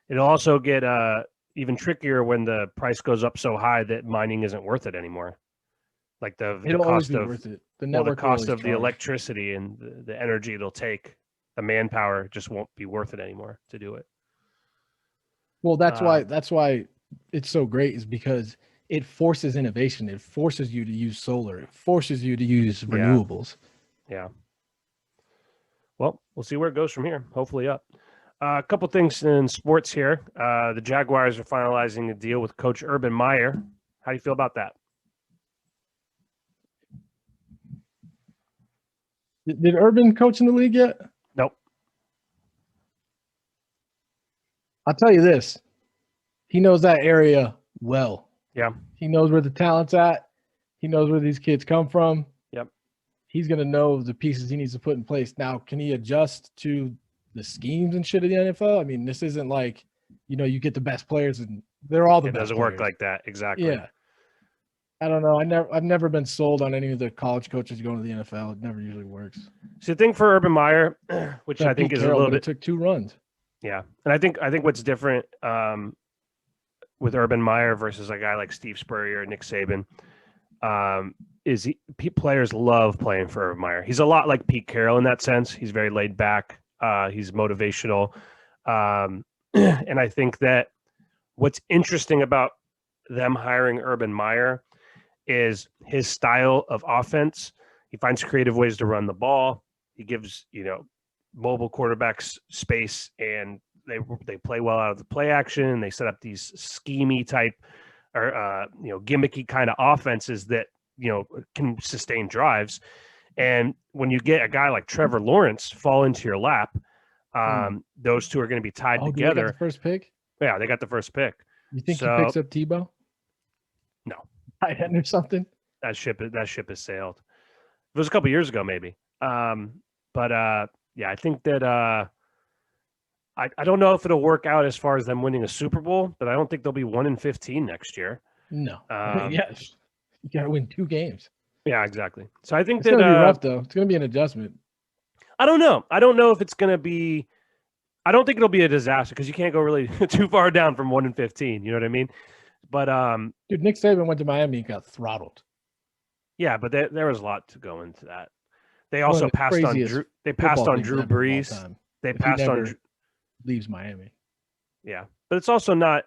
it'll also get even trickier when the price goes up so high that mining isn't worth it anymore. Like the cost of worth it. The cost of the electricity and the energy it'll take, the manpower just won't be worth it anymore to do it. Well, that's why it's so great, is because it forces innovation. It forces you to use solar. It forces you to use renewables. Yeah. Well, we'll see where it goes from here. Hopefully up. A couple things in sports here. The Jaguars are finalizing a deal with Coach Urban Meyer. How do you feel about that? Did Urban coach in the league yet? Nope. I'll tell you this. He knows that area well. Yeah. He knows where the talent's at. He knows where these kids come from. Yep. He's going to know the pieces he needs to put in place. Now, can he adjust to the schemes and shit of the NFL? I mean, this isn't like, you get the best players and they're all the best. It doesn't work like that. Exactly. Yeah. I don't know. I've never been sold on any of the college coaches going to the NFL. It never usually works. So the thing for Urban Meyer, which I think Pete is Carroll, a little but bit it took 2 runs. Yeah, and I think what's different with Urban Meyer versus a guy like Steve Spurrier or Nick Saban is players love playing for Urban Meyer. He's a lot like Pete Carroll in that sense. He's very laid back. He's motivational, and I think that what's interesting about them hiring Urban Meyer is his style of offense. He finds creative ways to run the ball. He gives mobile quarterbacks space, and they play well out of the play action. They set up these schemey type or gimmicky kind of offenses that can sustain drives. And when you get a guy like Trevor Lawrence fall into your lap, those two are going to be tied together. They got the first pick? Yeah, they got the first pick. You think he picks up Tebow? No, tight end or something. That ship has sailed. It was a couple years ago, maybe. Yeah, I think that I don't know if it'll work out as far as them winning a Super Bowl, but I don't think they'll be 1-15 next year. No. Yes. You got to win 2 games. Yeah, exactly. So I think it's going to be rough, though. It's going to be an adjustment. I don't know. I don't know if it's going to be. I don't think it'll be a disaster because you can't go really too far down from 1-15. You know what I mean? But dude, Nick Saban went to Miami and got throttled. Yeah, but there was a lot to go into that. They also passed on Drew. They passed on Drew Brees. They passed on. Leaves Miami. Yeah, but it's also not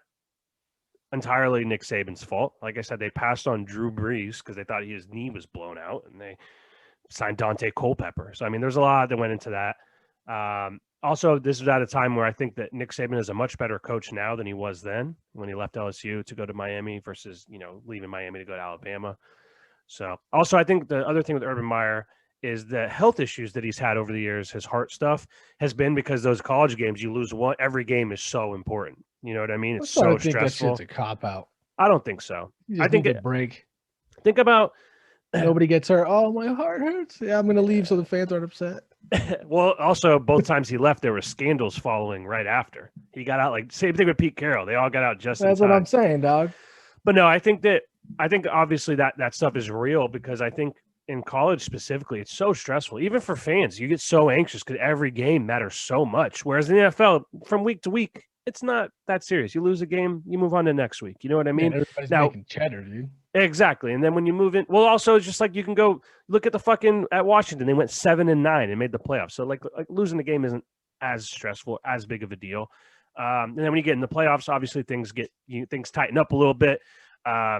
entirely Nick Saban's fault. Like I said, they passed on Drew Brees because they thought his knee was blown out, and they signed Dante Culpepper. So I mean, there's a lot that went into that. Also, this was at a time where I think that Nick Saban is a much better coach now than he was then when he left LSU to go to Miami versus leaving Miami to go to Alabama. So also, I think the other thing with Urban Meyer is the health issues that he's had over the years, his heart stuff, has been because those college games, you lose one. Every game is so important. You know what I mean? It's so stressful. That shit's a cop out. I don't think so. I think a break. Think about nobody gets hurt. Oh, my heart hurts. Yeah, I'm going to leave so the fans aren't upset. Well, also, both times he left, there were scandals following right after. He got out, same thing with Pete Carroll. They all got out just in time. That's what I'm saying, dog. But no, I think obviously that stuff is real because I think in college specifically, it's so stressful. Even for fans, you get so anxious because every game matters so much. Whereas in the NFL, from week to week, it's not that serious. You lose a game, you move on to next week. You know what I mean? Everybody's making cheddar, dude. Exactly. And then when you move in, well, also it's just like you can go look at at Washington. They went 7-9 and made the playoffs. So like losing the game isn't as stressful, as big of a deal. And then when you get in the playoffs, obviously things tighten up a little bit. I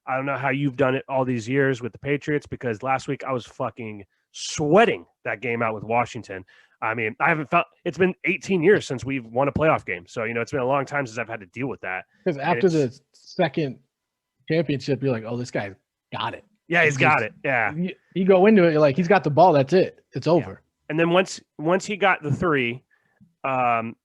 don't know how you've done it all these years with the Patriots because last week I was fucking sweating that game out with Washington. I mean, it's been 18 years since we've won a playoff game. So, it's been a long time since I've had to deal with that. Because after the second championship, you're like, oh, this guy's got it. Yeah, he's got it. Yeah. You go into it, you're like, he's got the ball. That's it. It's over. Yeah. And then once he got the 3,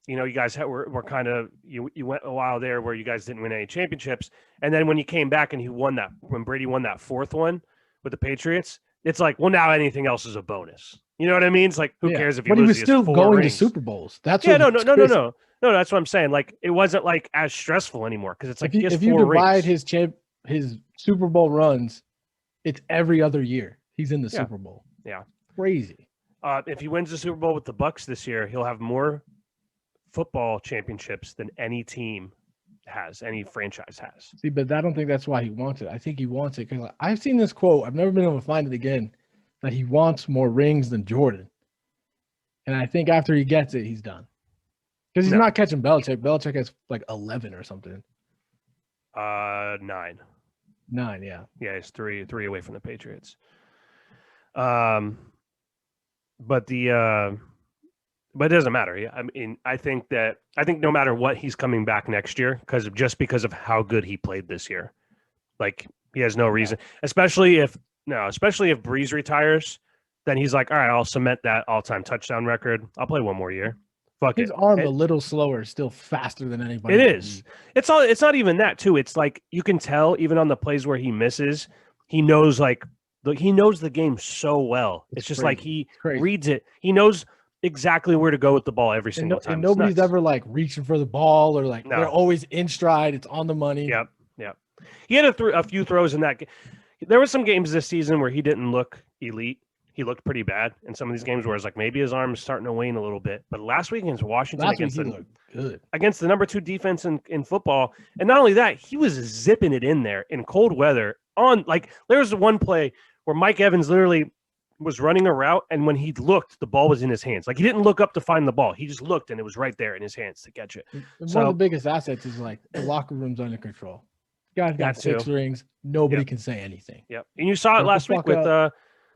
you guys were kind of, you went a while there where you guys didn't win any championships. And then when you came back and when Brady won that 4th one with the Patriots, it's like, well, now anything else is a bonus. You know what I mean? It's like, who cares if he loses? But he was still going rings. to Super Bowls. That's no. No, that's what I'm saying. Like, it wasn't like as stressful anymore because it's like if you divide his Super Bowl runs, it's every other year he's in the Super Bowl. Yeah, crazy. If he wins the Super Bowl with the Bucs this year, he'll have more football championships than any team has, any franchise has. See, but I don't think that's why he wants it. I think he wants it because I've seen this quote. I've never been able to find it again. That he wants more rings than Jordan. And I think after he gets it, he's done. Because he's not catching Belichick. Belichick has like 11 or something. 9. 9, yeah. Yeah, he's 3 away from the Patriots. But it doesn't matter. I mean, I think no matter what, he's coming back next year because of how good he played this year. Like, he has no reason, especially if Breeze retires, then he's like, all right, I'll cement that all-time touchdown record. I'll play one more year. Fuck His arm a little slower, still faster than anybody. It is. It's not even that too. It's like you can tell even on the plays where he misses, he knows the game so well. It's just crazy. Like he reads it. He knows exactly where to go with the ball every single time. And nobody's ever like reaching for the ball or they're always in stride. It's on the money. Yep. He had a few throws in that game. There were some games this season where he didn't look elite. He looked pretty bad in some of these games where it's like maybe his arm's starting to wane a little bit. But last week against Washington, against the number 2 defense in football, and not only that, he was zipping it in there in cold weather. There was one play where Mike Evans literally was running a route, and when he looked, the ball was in his hands. Like, he didn't look up to find the ball. He just looked, and it was right there in his hands to catch it. One of the biggest assets is like the locker room's under control. Guys got 6 rings. Nobody can say anything. Yep. And you saw it last week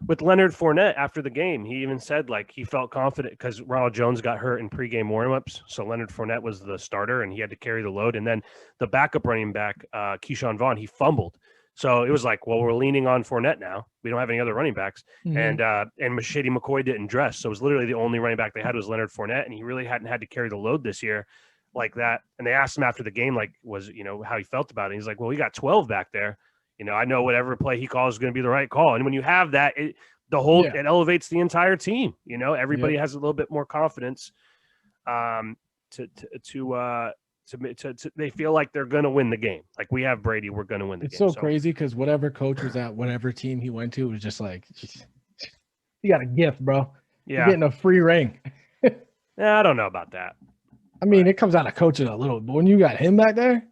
with Leonard Fournette after the game. He even said like he felt confident because Ronald Jones got hurt in pregame warmups. So Leonard Fournette was the starter and he had to carry the load. And then the backup running back, Keyshawn Vaughn, he fumbled. So it was like, well, we're leaning on Fournette now. We don't have any other running backs. Mm-hmm. And Shady McCoy didn't dress. So it was literally the only running back they had was Leonard Fournette. And he really hadn't had to carry the load this year like that. And they asked him after the game, like, how he felt about it. He's like, well, we got 12 back there. I know whatever play he calls is going to be the right call. And when you have that, it elevates the entire team. Everybody has a little bit more confidence. They feel like they're going to win the game. Like, we have Brady, we're going to win the game. It's so crazy because whatever coach was at whatever team he went to was just like, you got a gift, bro. Yeah. You're getting a free ring. Yeah, I don't know about that. I mean, it comes out of coaching a little, but when you got him back there.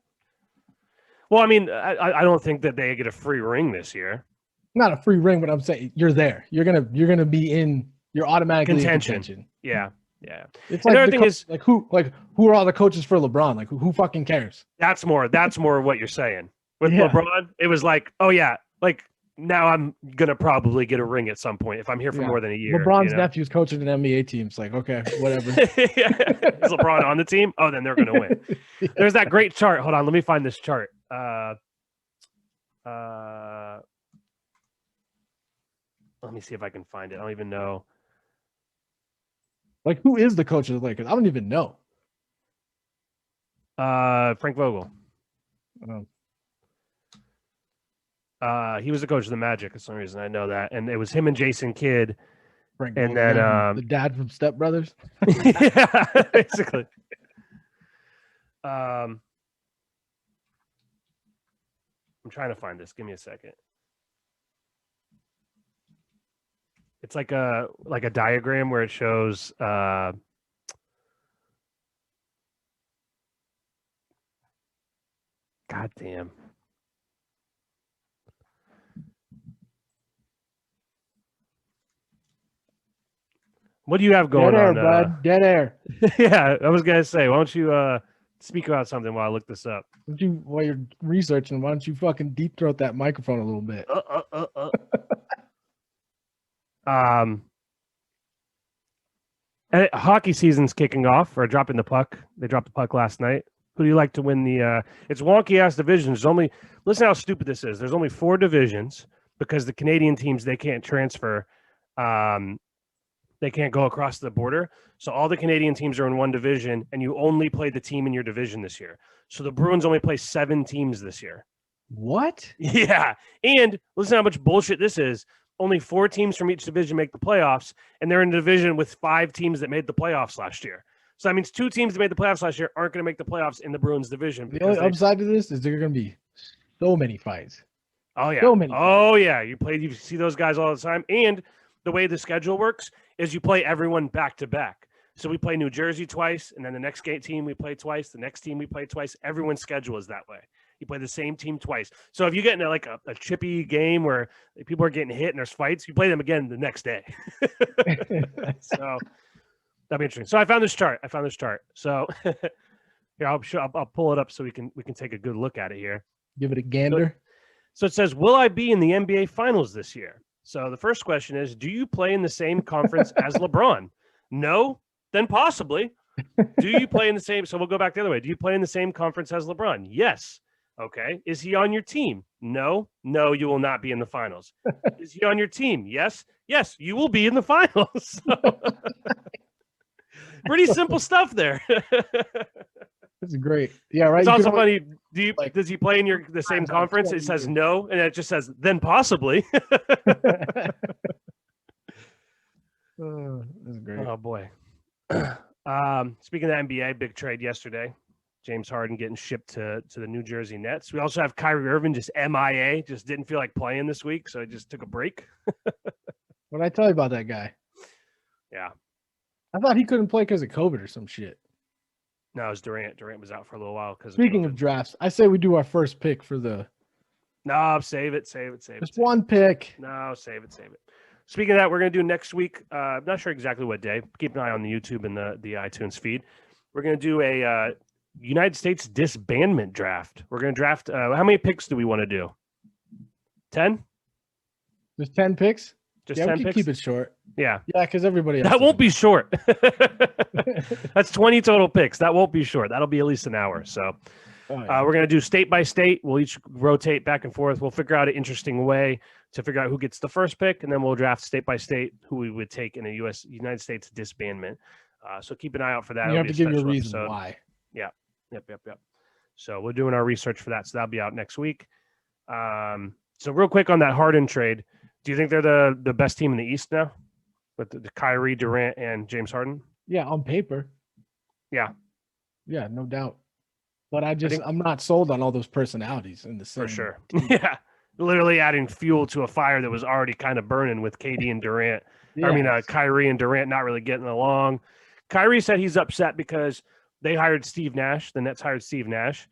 Well, I mean, I don't think that they get a free ring this year. Not a free ring, but I'm saying you're there. You're gonna be in. You're automatically in contention. Yeah. It's like the thing is who are all the coaches for LeBron? Like who fucking cares? That's more what you're saying. With LeBron, it was like, oh yeah, like now I'm gonna probably get a ring at some point if I'm here for more than a year. LeBron's nephew's coaching an NBA team. It's like, okay, whatever. Is LeBron on the team? Oh, then they're gonna win. There's that great chart. Hold on, let me find this chart. Let me see if I can find it. I don't even know. Like, who is the coach of the Lakers? I don't even know. Frank Vogel. He was the coach of the Magic for some reason. I know that. And it was him and Jason Kidd. Frank Vogel, then the dad from Step Brothers. Yeah, basically. I'm trying to find this. Give me a second. It's like a diagram where it shows God damn. What do you have going on? Bud. Dead air. Yeah, I was gonna say, why don't you speak about something while I look this up? While you're researching, why don't you fucking deep throat that microphone a little bit? Hockey season's kicking off or dropping the puck. They dropped the puck last night. Who do you like to win the it's wonky ass divisions. Listen how stupid this is. There's only 4 divisions because the Canadian teams, they can't transfer. They can't go across the border. So all the Canadian teams are in one division and you only play the team in your division this year. So the Bruins only play 7 teams this year. What? Yeah. And listen how much bullshit this is. Only 4 teams from each division make the playoffs, and they're in a division with 5 teams that made the playoffs last year. So that means 2 teams that made the playoffs last year aren't going to make the playoffs in the Bruins division. The only upside to this is there are going to be so many fights. Oh, yeah. So many. Oh, yeah. You see those guys all the time. And the way the schedule works is you play everyone back to back. So we play New Jersey twice, and then the next team we play twice. The next team we play twice. Everyone's schedule is that way. You play the same team twice. So if you get in a chippy game where people are getting hit and there's fights, you play them again the next day. So that'd be interesting. So I found this chart. So here, I'll pull it up so we can take a good look at it here. Give it a gander. So it says, will I be in the NBA Finals this year? So the first question is, do you play in the same conference as LeBron? No? Then possibly. Do you play in the same? So we'll go back the other way. Do you play in the same conference as LeBron? Yes. Okay. Is he on your team? No. No, you will not be in the finals. Is he on your team? Yes. Yes, you will be in the finals. So, pretty simple stuff there. That's great. Yeah, right. It's also funny. Does he play in the same conference? It says no, and it just says then possibly. That's great. Oh boy. Speaking of the NBA, big trade yesterday. James Harden getting shipped to the New Jersey Nets. We also have Kyrie Irving just MIA, just didn't feel like playing this week, so he just took a break. What did I tell you about that guy? Yeah. I thought he couldn't play because of COVID or some shit. No, it was Durant. Durant was out for a little while because. Speaking of drafts, I say we do our first pick for the. No, save it. Just one pick. No, save it. Speaking of that, we're going to do next week. I'm not sure exactly what day. Keep an eye on the YouTube and the iTunes feed. We're going to do a United States disbandment draft. We're going to draft. How many picks do we want to do? 10? Just 10 picks? Just yeah, 10 we can picks? keep it short. Yeah. Yeah, because everybody else. That won't be short. That's 20 total picks. That won't be short. That'll be at least an hour. So we're going to do state by state. We'll each rotate back and forth. We'll figure out an interesting way to figure out who gets the first pick, and then we'll draft state by state who we would take in a United States disbandment. So keep an eye out for that. You have to give you a reason why. Yep. So we're doing our research for that. So that'll be out next week. So real quick on that Harden trade, do you think they're the best team in the East now with the Kyrie, Durant, and James Harden? Yeah, on paper. Yeah, no doubt. But I'm not sold on all those personalities in the same. For sure. Yeah, literally adding fuel to a fire that was already kind of burning with KD and Durant. Yeah. I mean, Kyrie and Durant not really getting along. Kyrie said he's upset because they hired Steve Nash. The Nets hired Steve Nash,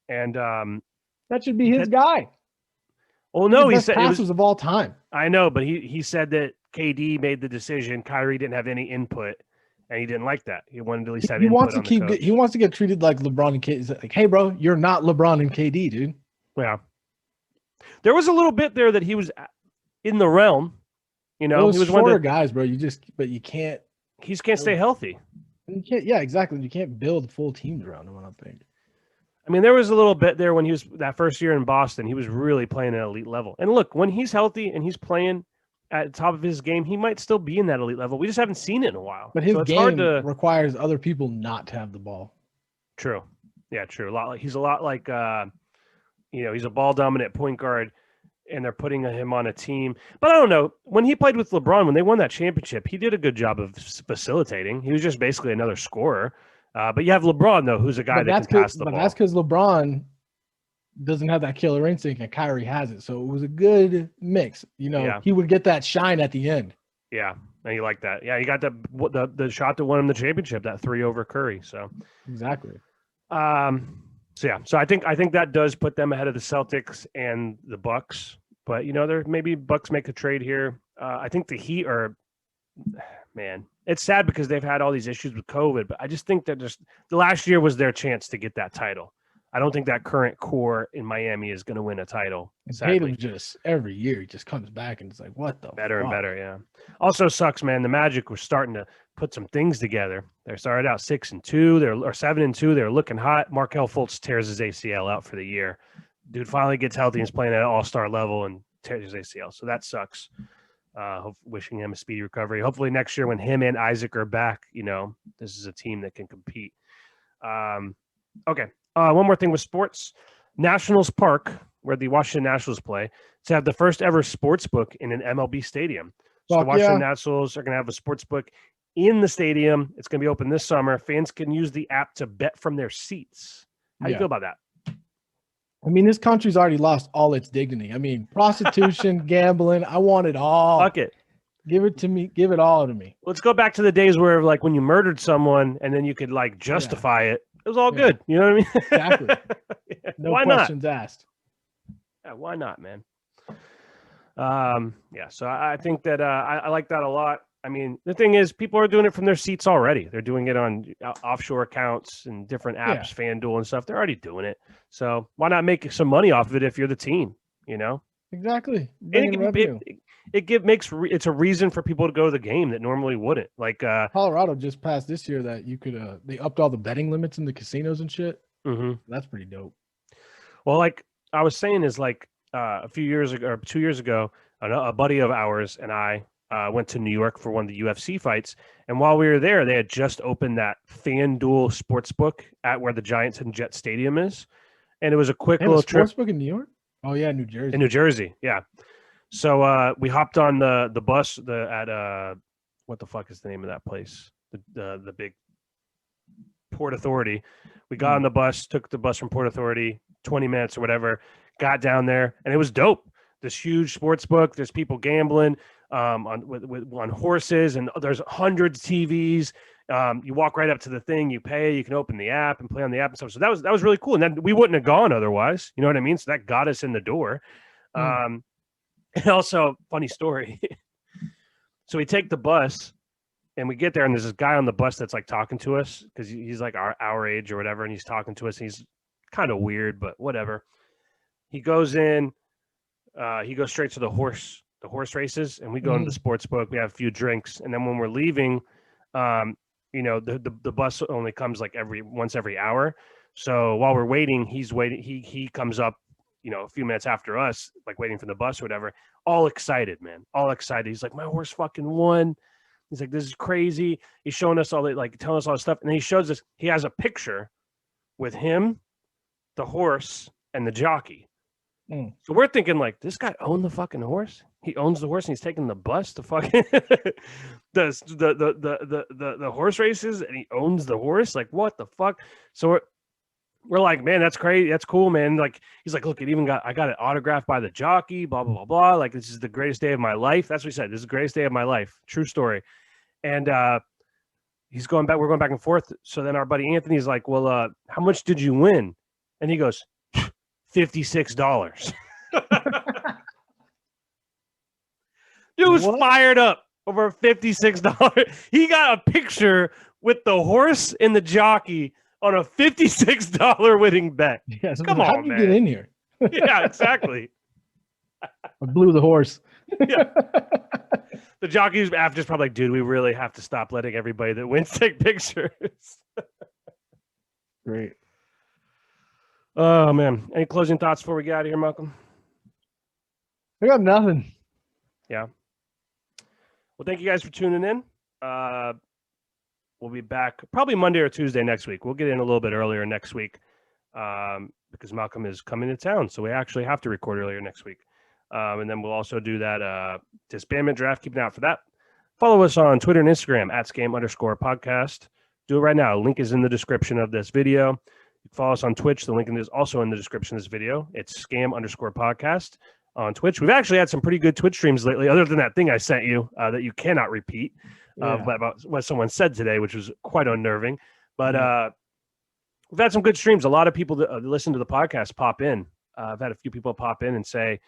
and that should be his guy. Well, no, he said passes of all time. I know, but he said that KD made the decision. Kyrie didn't have any input, and he didn't like that. He wanted to at least have input. He wants to get treated like LeBron and KD. He's like, hey, bro, you're not LeBron and KD, dude. Yeah. There was a little bit there that he was in the realm. You know, he was one of the guys, bro. You can't. He just can't stay healthy. You can't. Yeah, exactly. You can't build full teams around him. I don't think. I mean, there was a little bit there when he was that first year in Boston. He was really playing at an elite level. And look, when he's healthy and he's playing at the top of his game, he might still be in that elite level. We just haven't seen it in a while. But his game requires other people not to have the ball. True. Yeah, true. He's a lot like, he's a ball dominant point guard, and they're putting him on a team. But I don't know. When he played with LeBron, when they won that championship, he did a good job of facilitating. He was just basically another scorer. But you have LeBron, though, who's a guy that can pass the ball. But that's because LeBron doesn't have that killer instinct, and Kyrie has it. So it was a good mix. He would get that shine at the end. Yeah, and you like that. Yeah, you got the shot that won him the championship, that 3 over Curry. So exactly. So I think that does put them ahead of the Celtics and the Bucks. But there maybe Bucks make a trade here. I think the Heat are, man. It's sad because they've had all these issues with COVID, but I just think that the last year was their chance to get that title. I don't think that current core in Miami is going to win a title. Tatum just every year he just comes back and it's like, what the better fuck? And better, yeah. Also sucks, man. The Magic were starting to put some things together. They started out 6-2, or 7-2. They're looking hot. Markelle Fultz tears his ACL out for the year. Dude finally gets healthy and is playing at an all-star level and tears his ACL. So that sucks. Wishing him a speedy recovery. Hopefully next year when him and Isaac are back, this is a team that can compete. Okay. One more thing with sports. Nationals Park, where the Washington Nationals play, to have the first ever sports book in an MLB stadium. So the Washington Nationals are going to have a sports book in the stadium. It's going to be open this summer. Fans can use the app to bet from their seats. How do you feel about that? I mean, this country's already lost all its dignity. I mean, prostitution, gambling, I want it all. Fuck it. Give it to me. Give it all to me. Let's go back to the days where, like, when you murdered someone and then you could, like, justify it. It was all good. You know what I mean? Exactly. No why questions not? Asked. Yeah, why not, man? So I think that I like that a lot. I mean, the thing is, people are doing it from their seats already. They're doing it on offshore accounts and different apps, FanDuel and stuff. They're already doing it. So why not make some money off of it if you're the team, Exactly. It's a reason for people to go to the game that normally wouldn't. Like Colorado just passed this year that you could they upped all the betting limits in the casinos and shit. Mm-hmm. That's pretty dope. Well, like I was saying is like a few years ago or 2 years ago, a buddy of ours and I went to New York for one of the UFC fights. And while we were there, they had just opened that FanDuel sportsbook at where the Giants and Jet Stadium is. And it was a quick little trip. Sportsbook in New York? Oh, yeah, New Jersey. In New Jersey, yeah. So we hopped on the bus at what the fuck is the name of that place? The big Port Authority. We got on the bus, took the bus from Port Authority, 20 minutes or whatever, got down there, and it was dope. This huge sports book. There's people gambling on horses, and there's hundreds of TVs. You walk right up to the thing, you pay, you can open the app and play on the app and stuff. So that was really cool. And then we wouldn't have gone otherwise. You know what I mean? So that got us in the door. And also, funny story. So we take the bus and we get there, and there's this guy on the bus that's like talking to us because he's like our age or whatever, and he's talking to us. And he's kind of weird, but whatever. He goes in. He goes straight to the horse races, and we go into the sports book. We have a few drinks, and then when we're leaving, the bus only comes like once every hour. So while we're waiting, he's waiting. He comes up, a few minutes after us, like waiting for the bus or whatever. All excited, man. All excited. He's like, my horse fucking won. He's like, this is crazy. He's showing us all telling us all this stuff, and then he shows us. He has a picture with him, the horse, and the jockey. So we're thinking like, this guy owned the fucking horse. He owns the horse, and he's taking the bus to fucking the horse races, and he owns the horse. Like, what the fuck? So we're like, man, that's crazy. That's cool, man. Like, he's like, look, I got it autographed by the jockey. Blah blah blah blah. Like, this is the greatest day of my life. That's what he said. This is the greatest day of my life. True story. And he's going back. We're going back and forth. So then our buddy Anthony's like, well, how much did you win? And he goes, $56. Dude was fired up over $56. He got a picture with the horse and the jockey on a $56 winning bet. Yeah, so come how on, did you man. Get in here? Yeah, exactly. I blew the horse. Yeah. The jockey's after's probably like, dude, we really have to stop letting everybody that wins take pictures. Great. Oh man. Any closing thoughts before we get out of here, Malcolm? I got nothing. Yeah. Well, thank you guys for tuning in. We'll be back probably Monday or Tuesday next week. We'll get in a little bit earlier next week because Malcolm is coming to town. So we actually have to record earlier next week. And then we'll also do that disbandment draft. Keep an eye out for that. Follow us on Twitter and Instagram at @scam_podcast. Do it right now. Link is in the description of this video. You can follow us on Twitch. The link is also in the description of this video. It's @scam_podcast on Twitch. We've actually had some pretty good Twitch streams lately, other than that thing I sent you that you cannot repeat about what someone said today, which was quite unnerving. But we've had some good streams. A lot of people that listen to the podcast pop in. I've had a few people pop in and say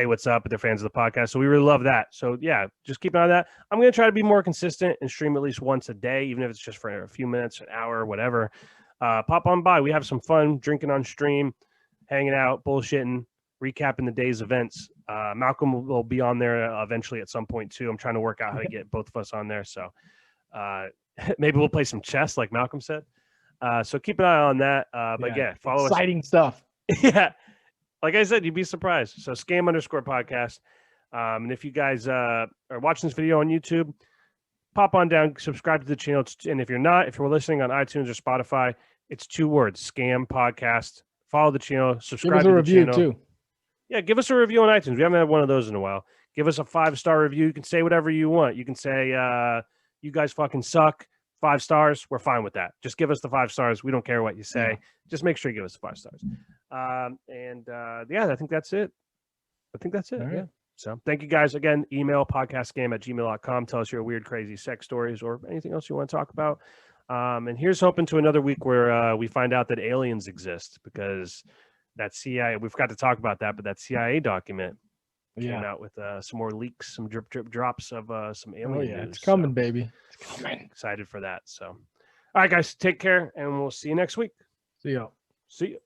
what's up, but they're fans of the podcast. So we really love that. So yeah, just keep an eye on that. I'm going to try to be more consistent and stream at least once a day, even if it's just for a few minutes, an hour, whatever. Pop on by. We have some fun drinking on stream, hanging out, bullshitting, recapping the day's events. Malcolm will be on there eventually at some point too. I'm trying to work out how to get both of us on there. So maybe we'll play some chess like Malcolm said. So keep an eye on that. But yeah, follow us. Exciting stuff. Yeah. Like I said, you'd be surprised. So @scam_podcast. And if you guys are watching this video on YouTube, pop on down, subscribe to the channel. And if you're listening on iTunes or Spotify, it's 2 words, Scam Podcast. Follow the channel, subscribe to the channel. Give us a review too. Yeah, give us a review on iTunes. We haven't had one of those in a while. Give us a 5-star review. You can say whatever you want. You can say, you guys fucking suck. 5 stars. We're fine with that. Just give us the 5 stars. We don't care what you say. Yeah. Just make sure you give us the 5 stars. Yeah, I think that's it. Right. Yeah. So thank you guys again. Email podcastgame@gmail.com. Tell us your weird, crazy sex stories or anything else you want to talk about. And here's hoping to another week where we find out that aliens exist, because that CIA, we forgot to talk about that, but that CIA document came out with some more leaks, some drip drops of some alien news. It's coming, baby. It's coming. Excited for that. So, all right, guys, take care, and we'll see you next week. See ya. See ya.